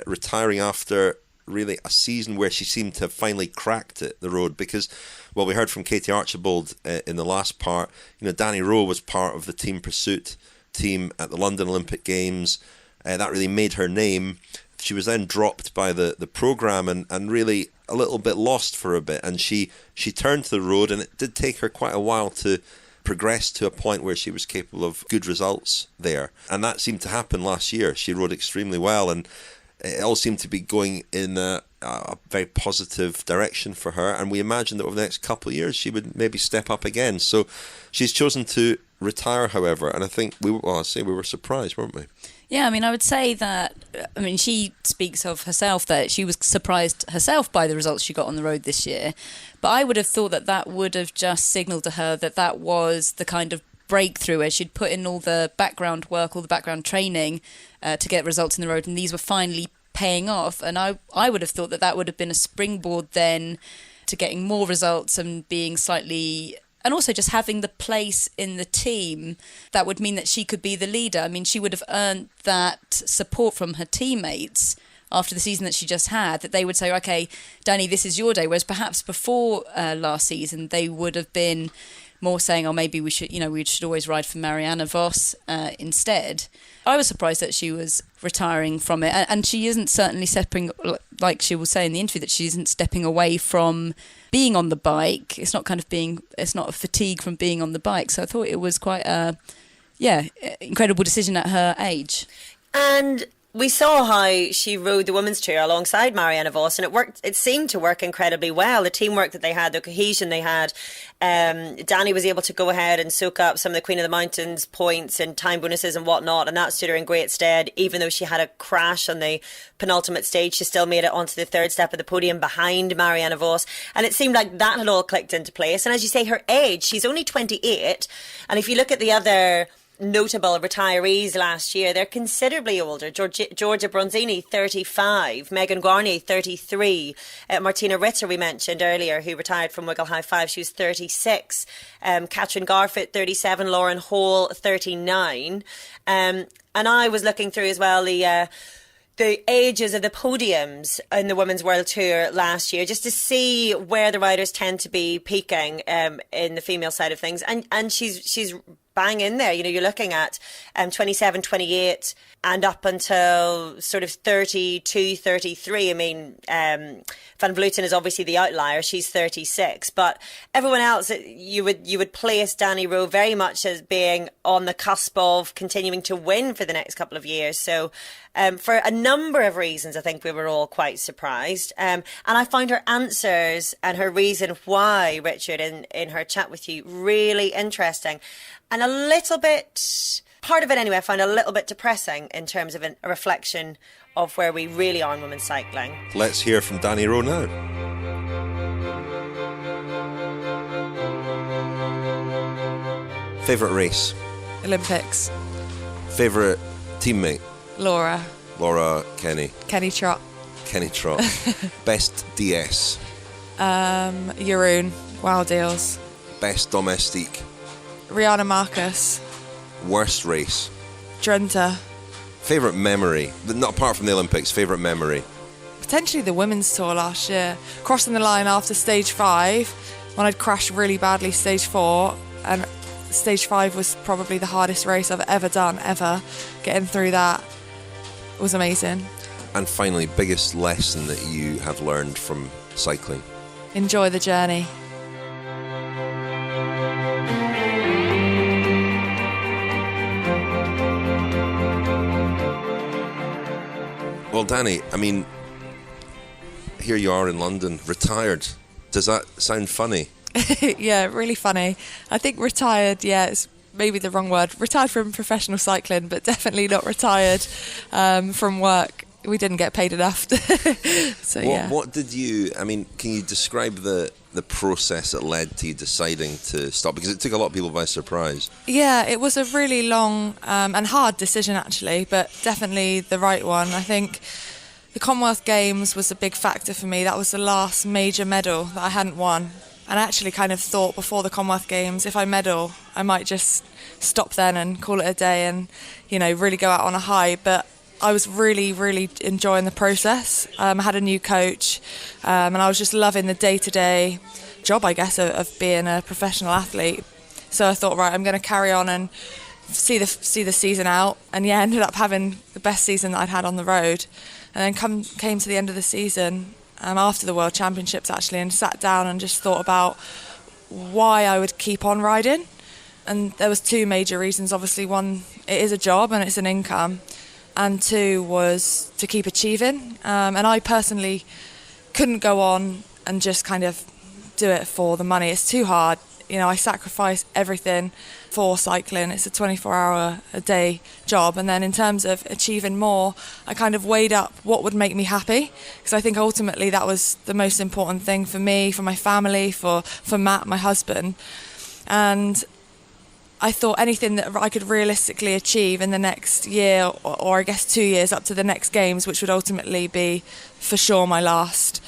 retiring after really a season where she seemed to have finally cracked it, the road, because, well, we heard from Katie Archibald in the last part. You know, Dani Rowe was part of the Team Pursuit team at the London Olympic Games. That really made her name. She was then dropped by the programme and really a little bit lost for a bit, and she turned to the road, and it did take her quite a while to progress to a point where she was capable of good results there, and that seemed to happen last year. She rode extremely well, and it all seemed to be going in a very positive direction for her, and we imagined that over the next couple of years she would maybe step up again. So she's chosen to retire, however, and I think we were surprised, weren't we? Yeah, I mean, I would say that, I mean, she speaks of herself that she was surprised herself by the results she got on the road this year. But I would have thought that would have just signalled to her that was the kind of breakthrough, as she'd put in all the background work, all the background training to get results in the road. And these were finally paying off. And I would have thought that would have been a springboard then to getting more results and being slightly... And also just having the place in the team, that would mean that she could be the leader. I mean, she would have earned that support from her teammates after the season that she just had, that they would say, okay, Dani, this is your day. Whereas perhaps before last season, they would have been more saying, oh, maybe we should always ride for Marianne Vos instead. I was surprised that she was retiring from it. And she isn't certainly stepping, like she will say in the interview, that she isn't stepping away from being on the bike. It's not a fatigue from being on the bike. So I thought it was quite a, incredible decision at her age. And we saw how she rode the women's tour alongside Marianne Vos, and it seemed to work incredibly well. The teamwork that they had, the cohesion they had. Dani was able to go ahead and soak up some of the Queen of the Mountains points and time bonuses and whatnot, and that stood her in great stead. Even though she had a crash on the penultimate stage, she still made it onto the third step of the podium behind Marianne Vos, and it seemed like that had all clicked into place. And as you say, her age, she's only 28, and if you look at the other notable retirees last year, they're considerably older. Georgia Bronzini, 35. Megan Guarnier, 33. Martina Ritter, we mentioned earlier, who retired from Wiggle High 5. She was 36. Katrin Garfoot, 37. Lauren Hall, 39. And I was looking through as well the ages of the podiums in the Women's World Tour last year, just to see where the riders tend to be peaking in the female side of things. And she's bang in there. You know, you're looking at 27, 28 and up until sort of 32, 33. I mean, Van Vleuten is obviously the outlier. She's 36. But everyone else, you would place Dani Rowe very much as being on the cusp of continuing to win for the next couple of years. So For a number of reasons, I think we were all quite surprised. And I find her answers and her reason why, Richard, in her chat with you, really interesting. And a little bit, part of it anyway, I found a little bit depressing in terms of a reflection of where we really are in women's cycling. Let's hear from Dani Rowe now. Favourite race? Olympics. Favourite teammate? Laura. Kenny Trott. Best DS? Jeroen. Wild Deals. Best domestique? Rihanna Marcus. Worst race? Drenthe. Favourite memory? Not apart from the Olympics, favourite memory? Potentially the women's tour last year. Crossing the line after stage 5 when I'd crashed really badly stage 4, and stage 5 was probably the hardest race I've ever done, ever. Getting through that was amazing. And finally, biggest lesson that you have learned from cycling? Enjoy the journey. Well, Dani, I mean, here you are in London, retired. Does that sound funny? Yeah, really funny. I think retired, it's maybe the wrong word. Retired from professional cycling, but definitely not retired from work. We didn't get paid enough. What did you, I mean, can you describe the process that led to you deciding to stop? Because it took a lot of people by surprise. Yeah, it was a really long and hard decision actually, but definitely the right one. I think the Commonwealth Games was a big factor for me. That was the last major medal that I hadn't won. And I actually kind of thought before the Commonwealth Games, if I medal, I might just stop then and call it a day and, really go out on a high. But I was really, really enjoying the process. I had a new coach and I was just loving the day-to-day job, I guess, of being a professional athlete. So I thought, right, I'm going to carry on and see the season out. And yeah, I ended up having the best season that I'd had on the road. And then came to the end of the season, after the World Championships actually, and sat down and just thought about why I would keep on riding. And there was two major reasons. Obviously, one, it is a job and it's an income. And two was to keep achieving. And I personally couldn't go on and just kind of do it for the money. It's too hard. I sacrifice everything for cycling. It's a 24-hour-a-day job. And then in terms of achieving more, I kind of weighed up what would make me happy. Because I think ultimately that was the most important thing for me, for my family, for Matt, my husband. And I thought anything that I could realistically achieve in the next year, or I guess 2 years up to the next games, which would ultimately be for sure my last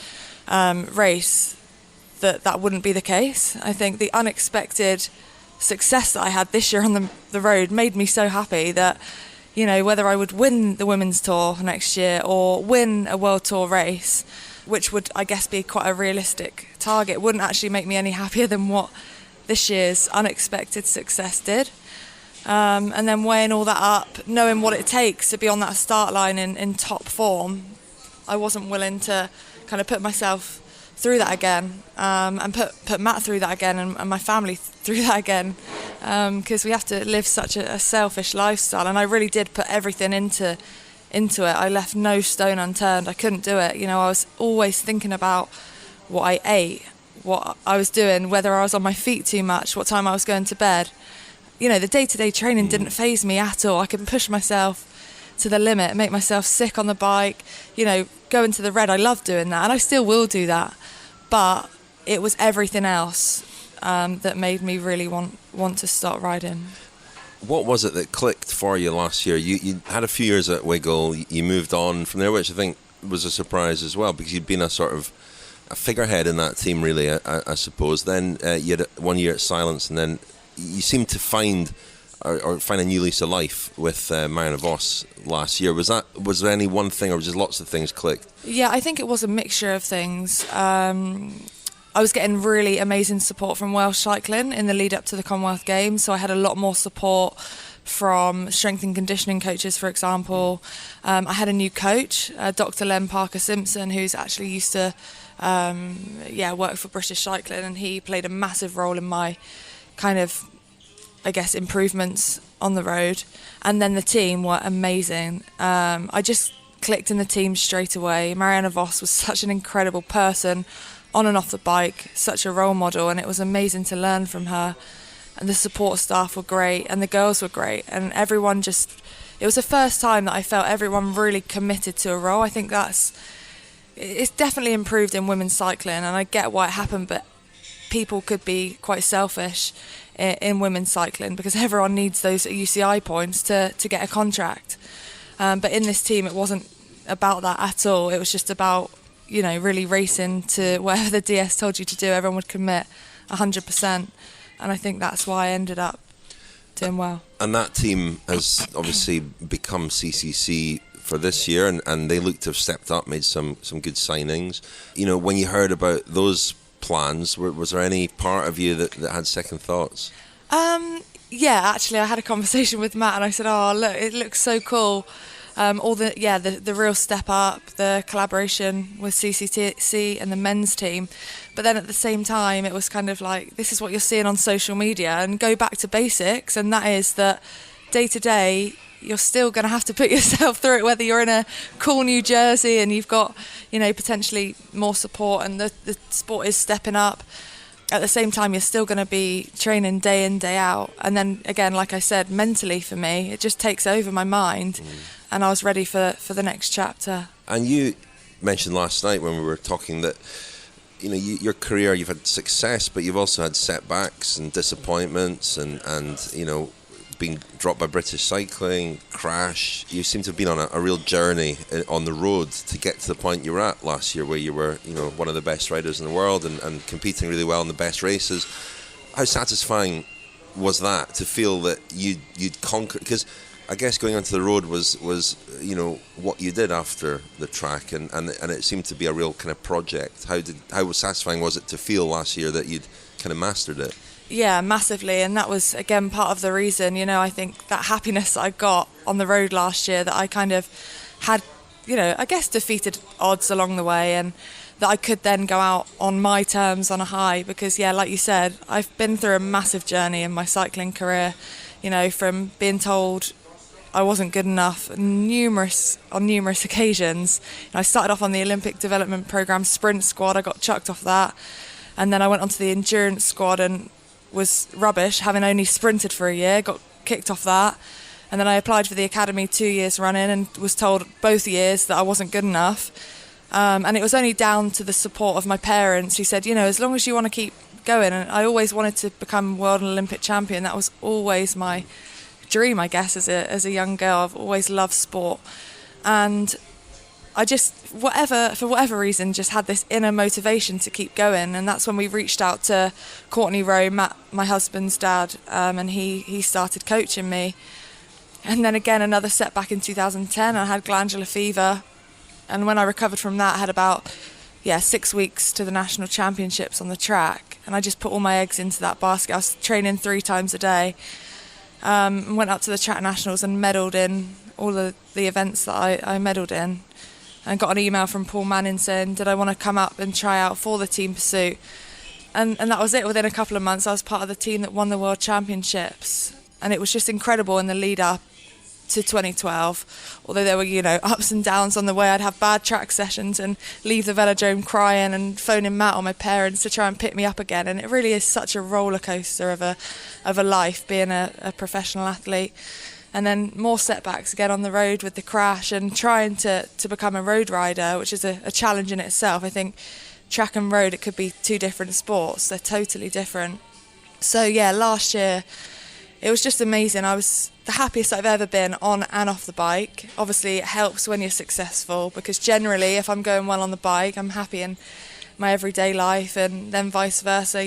race, that wouldn't be the case. I think the unexpected success that I had this year on the road made me so happy that, whether I would win the women's tour next year or win a world tour race, which would, I guess, be quite a realistic target, wouldn't actually make me any happier than what this year's unexpected success did. And then weighing all that up, knowing what it takes to be on that start line in top form, I wasn't willing to kind of put myself through that again, and put Matt through that again, and my family through that again, because we have to live such a selfish lifestyle. And I really did put everything into it. I left no stone unturned. I couldn't do it. I was always thinking about what I ate, what I was doing, whether I was on my feet too much, what time I was going to bed. The day-to-day training didn't faze me at all. I could push myself to the limit, make myself sick on the bike, go into the red. I love doing that, and I still will do that. But it was everything else that made me really want to start riding. What was it that clicked for you last year? You had a few years at Wiggle, you moved on from there, which I think was a surprise as well, because you'd been a sort of a figurehead in that team, really, I suppose. Then you had 1 year at Silence, and then you seemed to find a new lease of life with Marianne Vos last year. Was there any one thing, or was just lots of things clicked? Yeah, I think it was a mixture of things. I was getting really amazing support from Welsh Cycling in the lead up to the Commonwealth Games, so I had a lot more support from strength and conditioning coaches, for example. I had a new coach, Dr. Len Parker Simpson, who's actually used to work for British Cycling, and he played a massive role in my kind of I guess, improvements on the road. And then the team were amazing. I just clicked in the team straight away. Marianne Vos was such an incredible person on and off the bike, such a role model, and it was amazing to learn from her. And the support staff were great, and the girls were great, and everyone just... It was the first time that I felt everyone really committed to a role. I think it's definitely improved in women's cycling, and I get why it happened, but people could be quite selfish in women's cycling because everyone needs those UCI points to get a contract. But in this team, it wasn't about that at all. It was just about, really racing to whatever the DS told you to do. Everyone would commit 100%. And I think that's why I ended up doing well. And that team has obviously become CCC for this year, and they look to have stepped up, made some good signings. When you heard about those plans, was there any part of you that had second thoughts? Yeah, actually, I had a conversation with Matt, and I said, "Oh, look, it looks so cool. All the real step up, the collaboration with CCC and the men's team." But then at the same time, it was kind of like, this is what you're seeing on social media, and go back to basics, and that is that day to day, you're still going to have to put yourself through it, whether you're in a cool new jersey and you've got, potentially more support, and the sport is stepping up. At the same time, you're still going to be training day in, day out. And then again, like I said, mentally for me, it just takes over my mind, and I was ready for the next chapter. And you mentioned last night when we were talking that, your career, you've had success, but you've also had setbacks and disappointments and being dropped by British Cycling, crash. You seem to have been on a real journey on the road to get to the point you were at last year, where you were, one of the best riders in the world and competing really well in the best races. How satisfying was that to feel that you'd conquered? Because I guess going onto the road was what you did after the track, and it seemed to be a real kind of project. How satisfying was it to feel last year that you'd kind of mastered it? Yeah, massively, and that was again part of the reason. I think that happiness that I got on the road last year, that I kind of had, I guess defeated odds along the way, and that I could then go out on my terms on a high. Because like you said, I've been through a massive journey in my cycling career. From being told I wasn't good enough on numerous occasions. I started off on the Olympic Development Programme sprint squad. I got chucked off that, and then I went onto the endurance squad and was rubbish, having only sprinted for a year, got kicked off that. And then I applied for the academy 2 years running and was told both years that I wasn't good enough. And it was only down to the support of my parents, who said, as long as you want to keep going. And I always wanted to become world and Olympic champion. That was always my dream, I guess, as a young girl. I've always loved sport. And I just, for whatever reason, just had this inner motivation to keep going. And that's when we reached out to Courtney Rowe, Matt, my husband's dad, and he started coaching me. And then again, another setback in 2010, I had glandular fever. And when I recovered from that, I had about 6 weeks to the national championships on the track. And I just put all my eggs into that basket. I was training 3 times a day. Went up to the track nationals and medalled in all the events that I medalled in. And got an email from Paul Manning saying, did I want to come up and try out for the Team Pursuit? And that was it. Within a couple of months, I was part of the team that won the World Championships. And it was just incredible in the lead up to 2012. Although there were, ups and downs on the way. I'd have bad track sessions and leave the velodrome crying and phoning Matt or my parents to try and pick me up again. And it really is such a roller coaster of a life, being a professional athlete. And then more setbacks again on the road with the crash and trying to become a road rider, which is a challenge in itself. I think track and road, it could be 2 different sports. They're totally different. So last year, it was just amazing. I was the happiest I've ever been on and off the bike. Obviously, it helps when you're successful, because generally, if I'm going well on the bike, I'm happy in my everyday life, and then vice versa,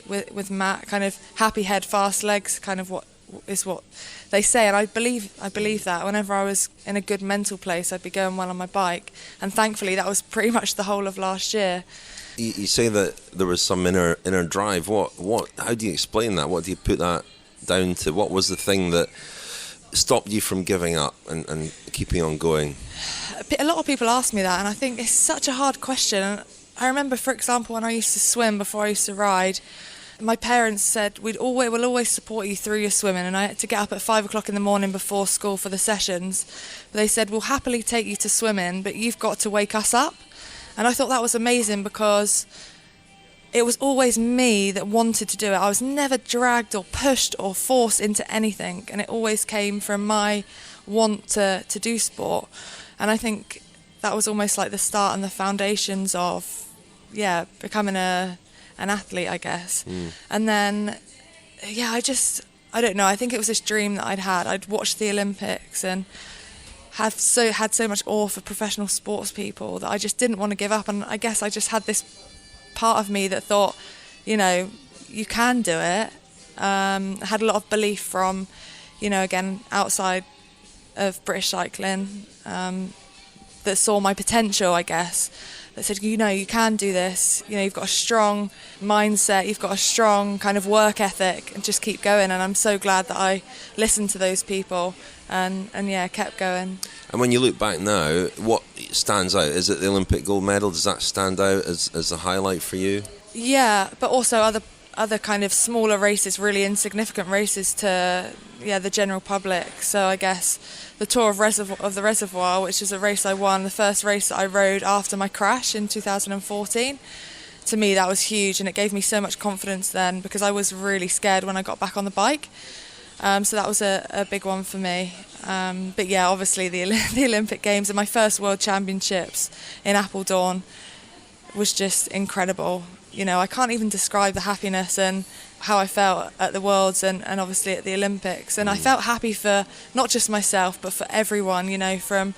with Matt, kind of happy head, fast legs, kind of what they say, and I believe that. Whenever I was in a good mental place, I'd be going well on my bike, and thankfully that was pretty much the whole of last year. You say that there was some inner drive. What? How do you explain that? What do you put that down to? What was the thing that stopped you from giving up and keeping on going? A lot of people ask me that, and I think it's such a hard question. I remember, for example, when I used to swim before I used to ride, My parents said we'll always support you through your swimming, and I had to get up at 5 o'clock in the morning before school for the sessions. They said we'll happily take you to swimming, but you've got to wake us up. And I thought that was amazing because it was always me that wanted to do it. I was never dragged or pushed or forced into anything, and it always came from my want to do sport. And I think that was almost like the start and the foundations of becoming an athlete, I guess. And then I don't know, I think it was this dream that I'd watched the Olympics and had so much awe for professional sports people that I just didn't want to give up. And I guess I just had this part of me that thought, you know, you can do it. I had a lot of belief from, you know, again, outside of British cycling, that saw my potential, I guess, that said, you know, you can do this. You know, you've got a strong mindset, you've got a strong kind of work ethic, and just keep going. And I'm so glad that I listened to those people and kept going. And when you look back now, what stands out? Is it the Olympic gold medal? Does that stand out as a highlight for you? Yeah, but also other kind of smaller races, really insignificant races to the general public. So I guess the Tour of the Reservoir, which is a race I won, the first race that I rode after my crash in 2014. To me, that was huge, and it gave me so much confidence then because I was really scared when I got back on the bike. So that was a big one for me. But yeah, obviously the Olympic Games and my first World Championships in Apeldoorn was just incredible. You know, I can't even describe the happiness and how I felt at the Worlds and obviously at the Olympics. And I felt happy for not just myself, but for everyone, you know, from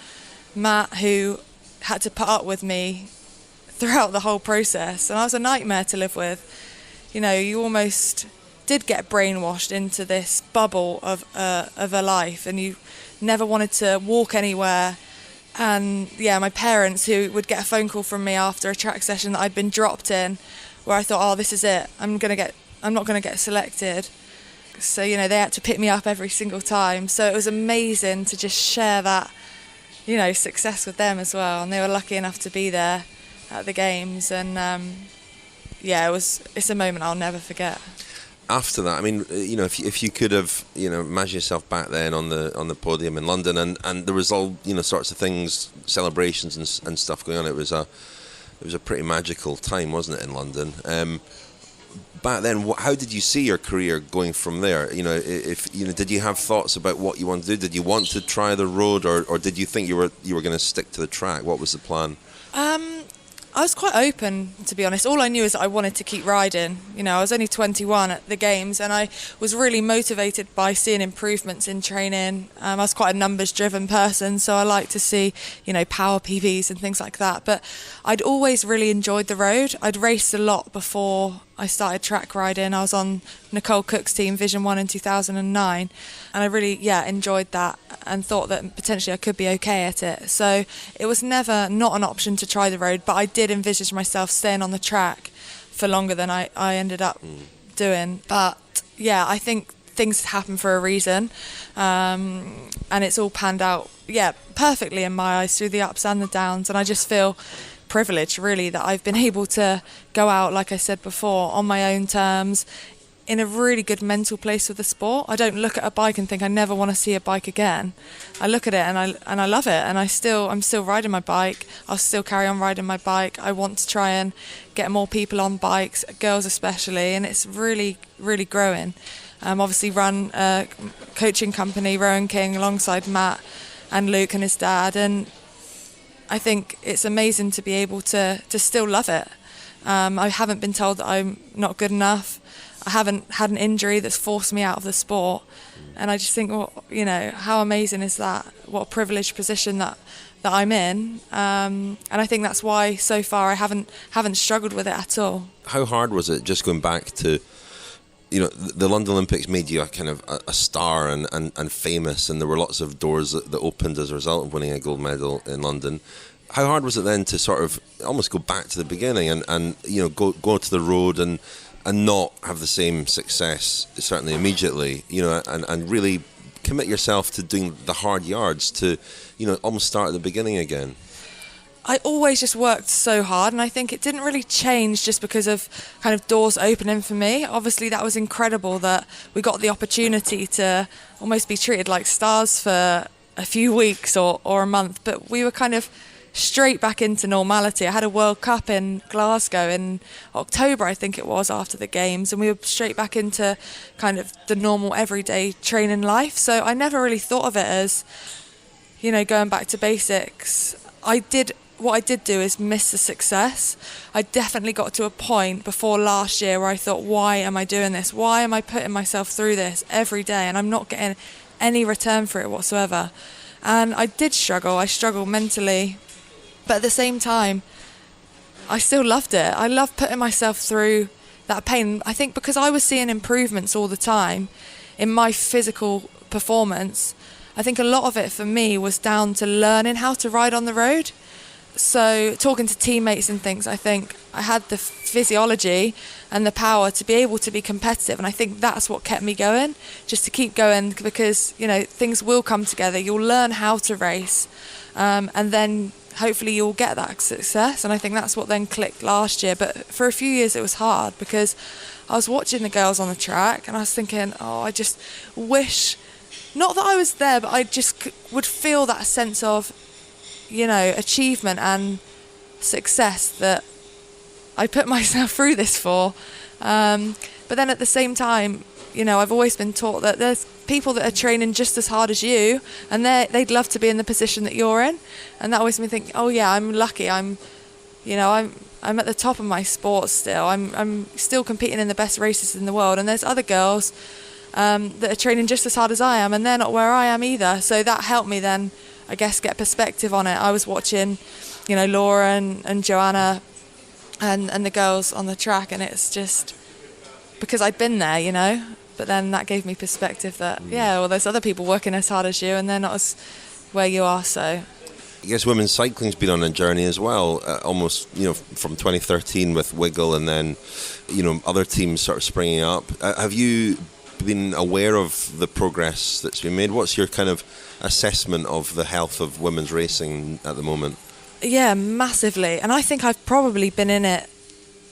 Matt, who had to put up with me throughout the whole process. And I was a nightmare to live with. You know, you almost did get brainwashed into this bubble of a life, and you never wanted to walk anywhere. And my parents, who would get a phone call from me after a track session that I'd been dropped in, where I thought, oh, this is it, I'm not going to get selected. So, you know, they had to pick me up every single time. So it was amazing to just share that, you know, success with them as well. And they were lucky enough to be there at the games. And it's a moment I'll never forget. After that, I mean, you know, if you could have, you know, imagine yourself back then on the podium in London, and there was all, you know, sorts of things, celebrations and stuff going on. It was a pretty magical time, wasn't it, in London? Back then, how did you see your career going from there? You know, did you have thoughts about what you wanted to do? Did you want to try the road, or did you think you were going to stick to the track? What was the plan? I was quite open, to be honest. All I knew is that I wanted to keep riding. You know, I was only 21 at the Games, and I was really motivated by seeing improvements in training. I was quite a numbers-driven person, so I like to see, you know, power PBs and things like that. But I'd always really enjoyed the road. I'd raced a lot before I started track riding. I was on Nicole Cook's team, Vision 1 in 2009, and I really, enjoyed that and thought that potentially I could be okay at it. So it was never not an option to try the road, but I did envisage myself staying on the track for longer than I ended up doing. But I think things happen for a reason, and it's all panned out, perfectly in my eyes through the ups and the downs, and I just feel privileged really that I've been able to go out, like I said before, on my own terms, in a really good mental place with the sport. I don't look at a bike and think I never want to see a bike again. I look at it and I love it, and I'm still riding my bike. I'll still carry on riding my bike. I want to try and get more people on bikes, girls especially, and it's really, really growing. Obviously run a coaching company, Rowan King, alongside Matt and Luke and his dad, and I think it's amazing to be able to still love it. I haven't been told that I'm not good enough. I haven't had an injury that's forced me out of the sport. And I just think, well, you know, how amazing is that? What a privileged position that I'm in. And I think that's why so far I haven't struggled with it at all. How hard was it just going back to, you know, the London Olympics made you a kind of a star and famous, and there were lots of doors that opened as a result of winning a gold medal in London. How hard was it then to sort of almost go back to the beginning and you know, go to the road and not have the same success, certainly immediately, you know, and really commit yourself to doing the hard yards to, you know, almost start at the beginning again? I always just worked so hard, and I think it didn't really change just because of kind of doors opening for me. Obviously, that was incredible that we got the opportunity to almost be treated like stars for a few weeks or a month, but we were kind of straight back into normality. I had a World Cup in Glasgow in October, I think it was, after the games, and we were straight back into kind of the normal everyday training life. So I never really thought of it as, you know, going back to basics. What I did do is miss the success. I definitely got to a point before last year where I thought, why am I doing this? Why am I putting myself through this every day and I'm not getting any return for it whatsoever? And I did struggle. I struggled mentally. But at the same time, I still loved it. I loved putting myself through that pain. I think because I was seeing improvements all the time in my physical performance, I think a lot of it for me was down to learning how to ride on the road. So talking to teammates and things, I think I had the physiology and the power to be able to be competitive, and I think that's what kept me going, just to keep going, because, you know, things will come together. You'll learn how to race, and then hopefully you'll get that success. And I think that's what then clicked last year. But for a few years it was hard because I was watching the girls on the track and I was thinking, oh, I just wish, not that I was there, but I just would feel that sense of, you know, achievement and success that I put myself through this for. But then at the same time, you know, I've always been taught that there's people that are training just as hard as you, and they'd love to be in the position that you're in. And that always made me think, oh yeah, I'm lucky. I'm at the top of my sport still. I'm still competing in the best races in the world, and there's other girls that are training just as hard as I am, and they're not where I am either. So that helped me then, I guess, get perspective on it. I was watching, you know, Laura and Joanna and the girls on the track, and it's just because I'd been there, you know. But then that gave me perspective that, yeah, well, there's other people working as hard as you, and they're not as where you are. So I guess women's cycling's been on a journey as well, almost, you know, from 2013 with Wiggle, and then, you know, other teams sort of springing up. Have you been aware of the progress that's been made? What's your kind of assessment of the health of women's racing at the moment? Yeah, massively. And I think I've probably been in it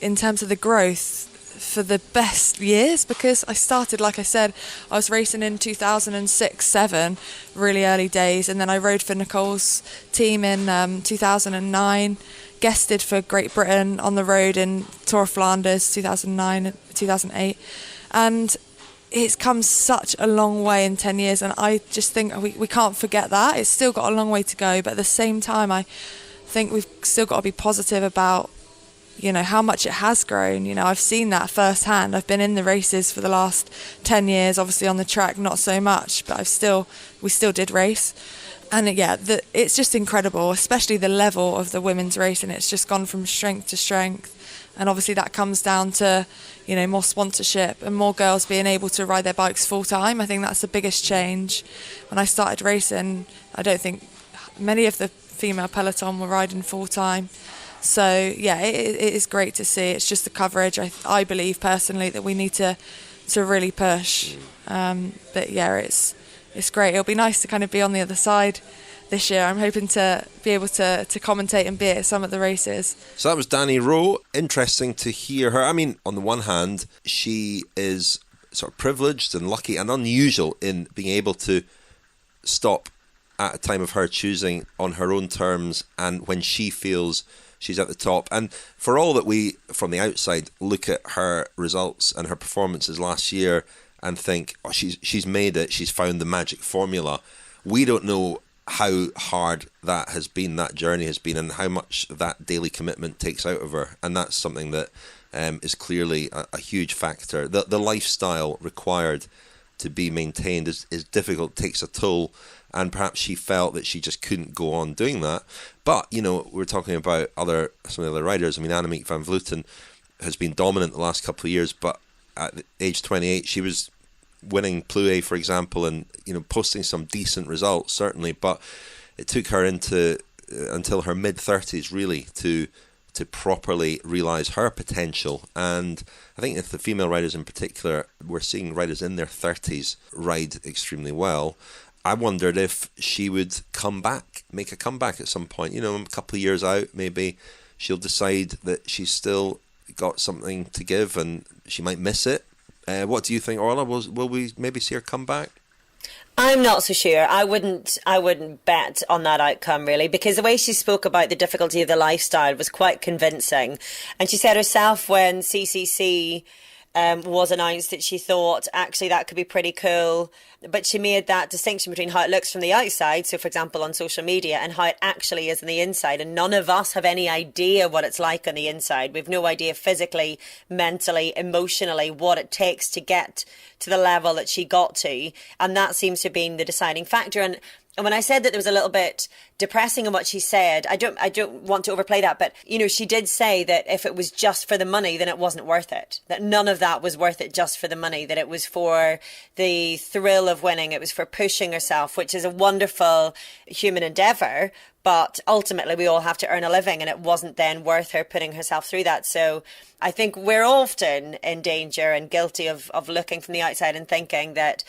in terms of the growth for the best years, because I started, like I said, I was racing in 2006-07, really early days, and then I rode for Nicole's team in 2009, guested for Great Britain on the road in Tour of Flanders 2009 2008, and it's come such a long way in 10 years, and I just think we can't forget that. It's still got a long way to go, but at the same time I think we've still got to be positive about, you know, how much it has grown. You know, I've seen that firsthand. I've been in the races for the last 10 years, obviously on the track not so much, but we still did race. And yeah, it's just incredible, especially the level of the women's racing. It's just gone from strength to strength. And obviously that comes down to, you know, more sponsorship and more girls being able to ride their bikes full time. I think that's the biggest change. When I started racing, I don't think many of the female peloton were riding full time. So yeah, it is great to see. It's just the coverage, I believe personally, that we need to really push. But yeah, it's great. It'll be nice to kind of be on the other side this year. I'm hoping to be able to commentate and be at some of the races. So that was Dani Rowe. Interesting to hear her. I mean, on the one hand, she is sort of privileged and lucky and unusual in being able to stop at a time of her choosing on her own terms and when she feels she's at the top. And for all that we, from the outside, look at her results and her performances last year and think, oh, she's made it, she's found the magic formula, we don't know how hard that has been, that journey has been, and how much that daily commitment takes out of her. And that's something that is clearly a huge factor. The lifestyle required to be maintained is difficult, takes a toll, and perhaps she felt that she just couldn't go on doing that. But, you know, we're talking about some of the other riders. I mean, Annemiek van Vleuten has been dominant the last couple of years, but at age 28, she was winning Plouay, for example, and, you know, posting some decent results, certainly. But it took her until her mid-30s, really, to properly realise her potential. And I think if the female riders in particular, we're seeing riders in their 30s ride extremely well. I wondered if she would make a comeback at some point. A couple of years out, maybe she'll decide that she's still got something to give and she might miss it. What do you think, Orla? Will we maybe see her come back? I'm not so sure. I wouldn't bet on that outcome, really, because the way she spoke about the difficulty of the lifestyle was quite convincing. And she said herself when CCC was announced that she thought actually that could be pretty cool, but she made that distinction between how it looks from the outside, so for example on social media, and how it actually is on the inside. And none of us have any idea what it's like on the inside. We've no idea physically, mentally, emotionally what it takes to get to the level that she got to, and that seems to have been the deciding factor. And when I said that there was a little bit depressing in what she said, I don't want to overplay that, but she did say that if it was just for the money, then it wasn't worth it. That none of that was worth it just for the money, that it was for the thrill of winning, it was for pushing herself, which is a wonderful human endeavour, but ultimately we all have to earn a living, and it wasn't then worth her putting herself through that. So I think we're often in danger and guilty of looking from the outside and thinking that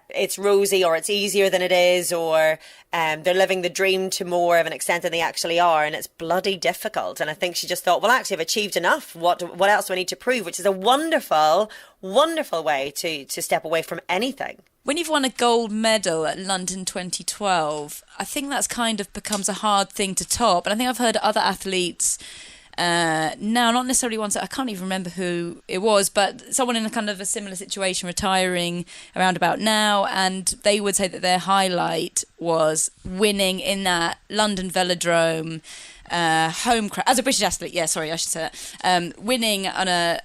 it's rosy or it's easier than it is, or they're living the dream to more of an extent than they actually are, and it's bloody difficult. And I think she just thought, well, actually I've achieved enough. What else do I need to prove? Which is a wonderful, wonderful way to step away from anything. When you've won a gold medal at London 2012, I think that's kind of becomes a hard thing to top. And I think I've heard other athletes now, not necessarily ones that I can't even remember who it was, but someone in a kind of a similar situation, retiring around about now, and they would say that their highlight was winning in that London Velodrome home crowd as a British athlete. I should say that. Winning on a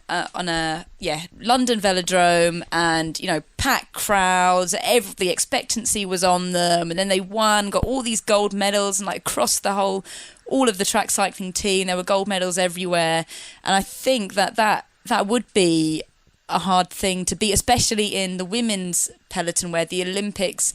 London Velodrome, and packed crowds. The expectancy was on them, and then they won, got all these gold medals, and across all of the track cycling team, there were gold medals everywhere. And I think that would be a hard thing to beat, especially in the women's peloton, where the Olympics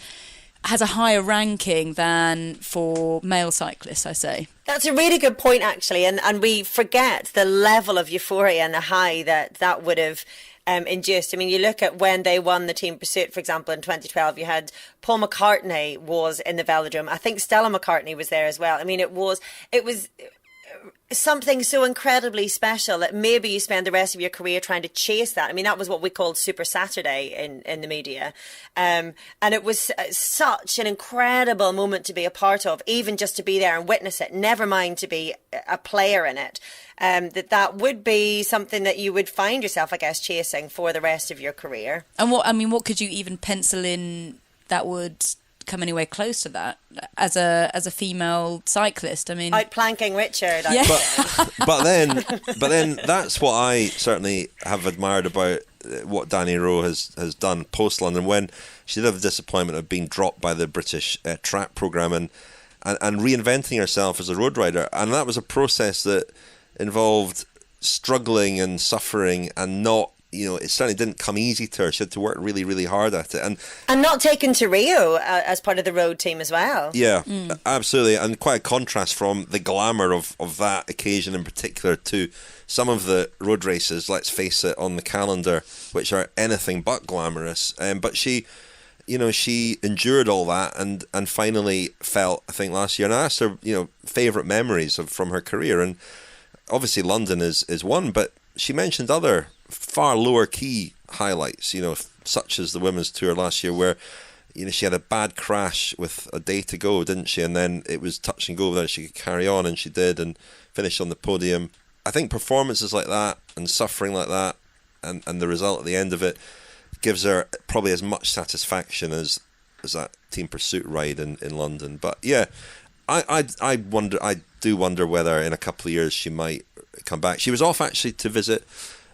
has a higher ranking than for male cyclists, I say. That's a really good point, actually, and we forget the level of euphoria and the high that would have induced. I mean, you look at when they won the team pursuit, for example, in 2012, you had Paul McCartney was in the Velodrome. I think Stella McCartney was there as well. I mean, it was something so incredibly special that maybe you spend the rest of your career trying to chase that. I mean, that was what we called Super Saturday in the media. And it was such an incredible moment to be a part of, even just to be there and witness it, never mind to be a player in it. That would be something that you would find yourself, I guess, chasing for the rest of your career. And what could you even pencil in that would come anywhere close to that as a female cyclist? I mean, outplanking Richard. Yeah. But then that's what I certainly have admired about what Dani Rowe has done post London, when she did have the disappointment of being dropped by the British track programme and reinventing herself as a road rider. And that was a process that involved struggling and suffering, and not, it certainly didn't come easy to her. She had to work really, really hard at it. And not taken to Rio as part of the road team as well. Yeah, absolutely. And quite a contrast from the glamour of that occasion in particular to some of the road races, let's face it, on the calendar, which are anything but glamorous. But she endured all that and finally felt, I think last year, and I asked her, favourite memories from her career. And obviously London is one, but she mentioned other far lower key highlights, such as the women's tour last year, where she had a bad crash with a day to go, didn't she? And then it was touch and go whether she could carry on, and she did, and finished on the podium. I think performances like that and suffering like that and the result at the end of it gives her probably as much satisfaction as that team pursuit ride in London. But yeah, I do wonder whether in a couple of years she might come back. She was off actually to visit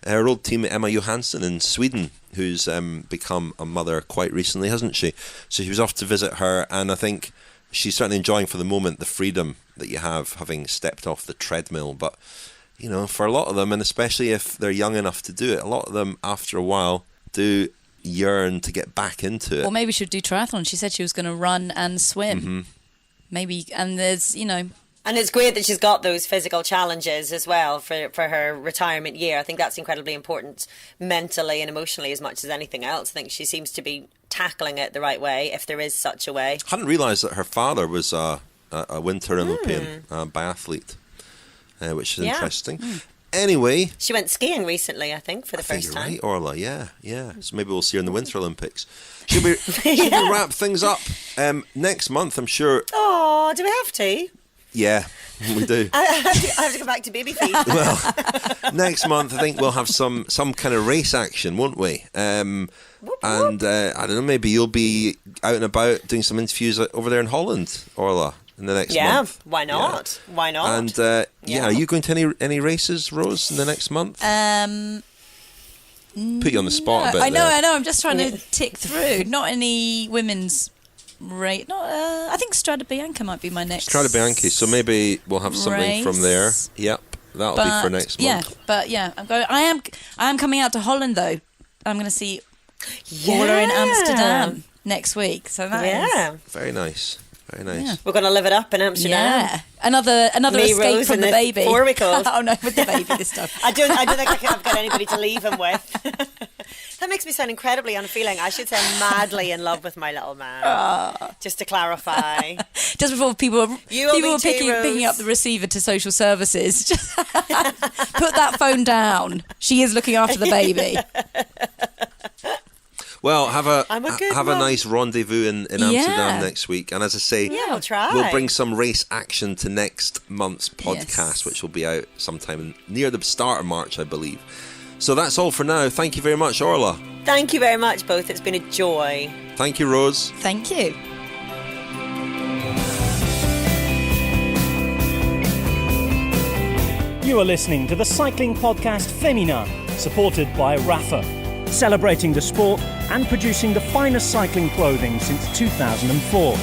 her old teammate Emma Johansson in Sweden, who's become a mother quite recently, hasn't she? So she was off to visit her, and I think she's certainly enjoying for the moment the freedom that you have having stepped off the treadmill. But for a lot of them, and especially if they're young enough to do it, a lot of them after a while do yearn to get back into it. Or maybe she'll do triathlon. She said she was going to run and swim. Mm-hmm. Maybe, and there's, And And it's great that she's got those physical challenges as well for her retirement year. I think that's incredibly important mentally and emotionally as much as anything else. I think she seems to be tackling it the right way, if there is such a way. I hadn't realised that her father was a Winter Olympian biathlete, which is interesting. Anyway, she went skiing recently, I think, for the first time. Right, Orla, yeah. So maybe we'll see her in the Winter Olympics. Should we wrap things up next month? I'm sure. Oh, do we have to? Yeah, we do. I have to go back to baby feed. Well, next month I think we'll have some kind of race action, won't we? And I don't know, maybe you'll be out and about doing some interviews over there in Holland, Orla, in the next month. Why not? Yeah. Why not? And are you going to any races, Rose, in the next month? Put you on the spot a bit. I know. I'm just trying to tick through. Not any women's race. I think Strada Bianca might be my next. Strada Bianca. So maybe we'll have something from there. Yep, that'll be for next month. I am coming out to Holland though. I'm going to see Orla in Amsterdam next week. So that is very nice. Very nice. Yeah. We're going to live it up in Amsterdam. Yeah. Another Me, escape Rose, from the baby. 4-week-old. Oh no, with the baby this time. I don't think I've got anybody to leave him with. That makes me sound incredibly unfeeling. I should say I'm madly in love with my little man. Just to clarify. Just before people were picking up the receiver to social services. Just put that phone down. She is looking after the baby. Well, have a nice rendezvous in Amsterdam next week, and as I say, we'll try. We'll bring some race action to next month's podcast, which will be out sometime near the start of March, I believe. So that's all for now. Thank you very much, Orla. Thank you very much, both. It's been a joy. Thank you, Rose. Thank you. You are listening to the Cycling Podcast Féminin, supported by Rafa, celebrating the sport and producing the finest cycling clothing since 2004.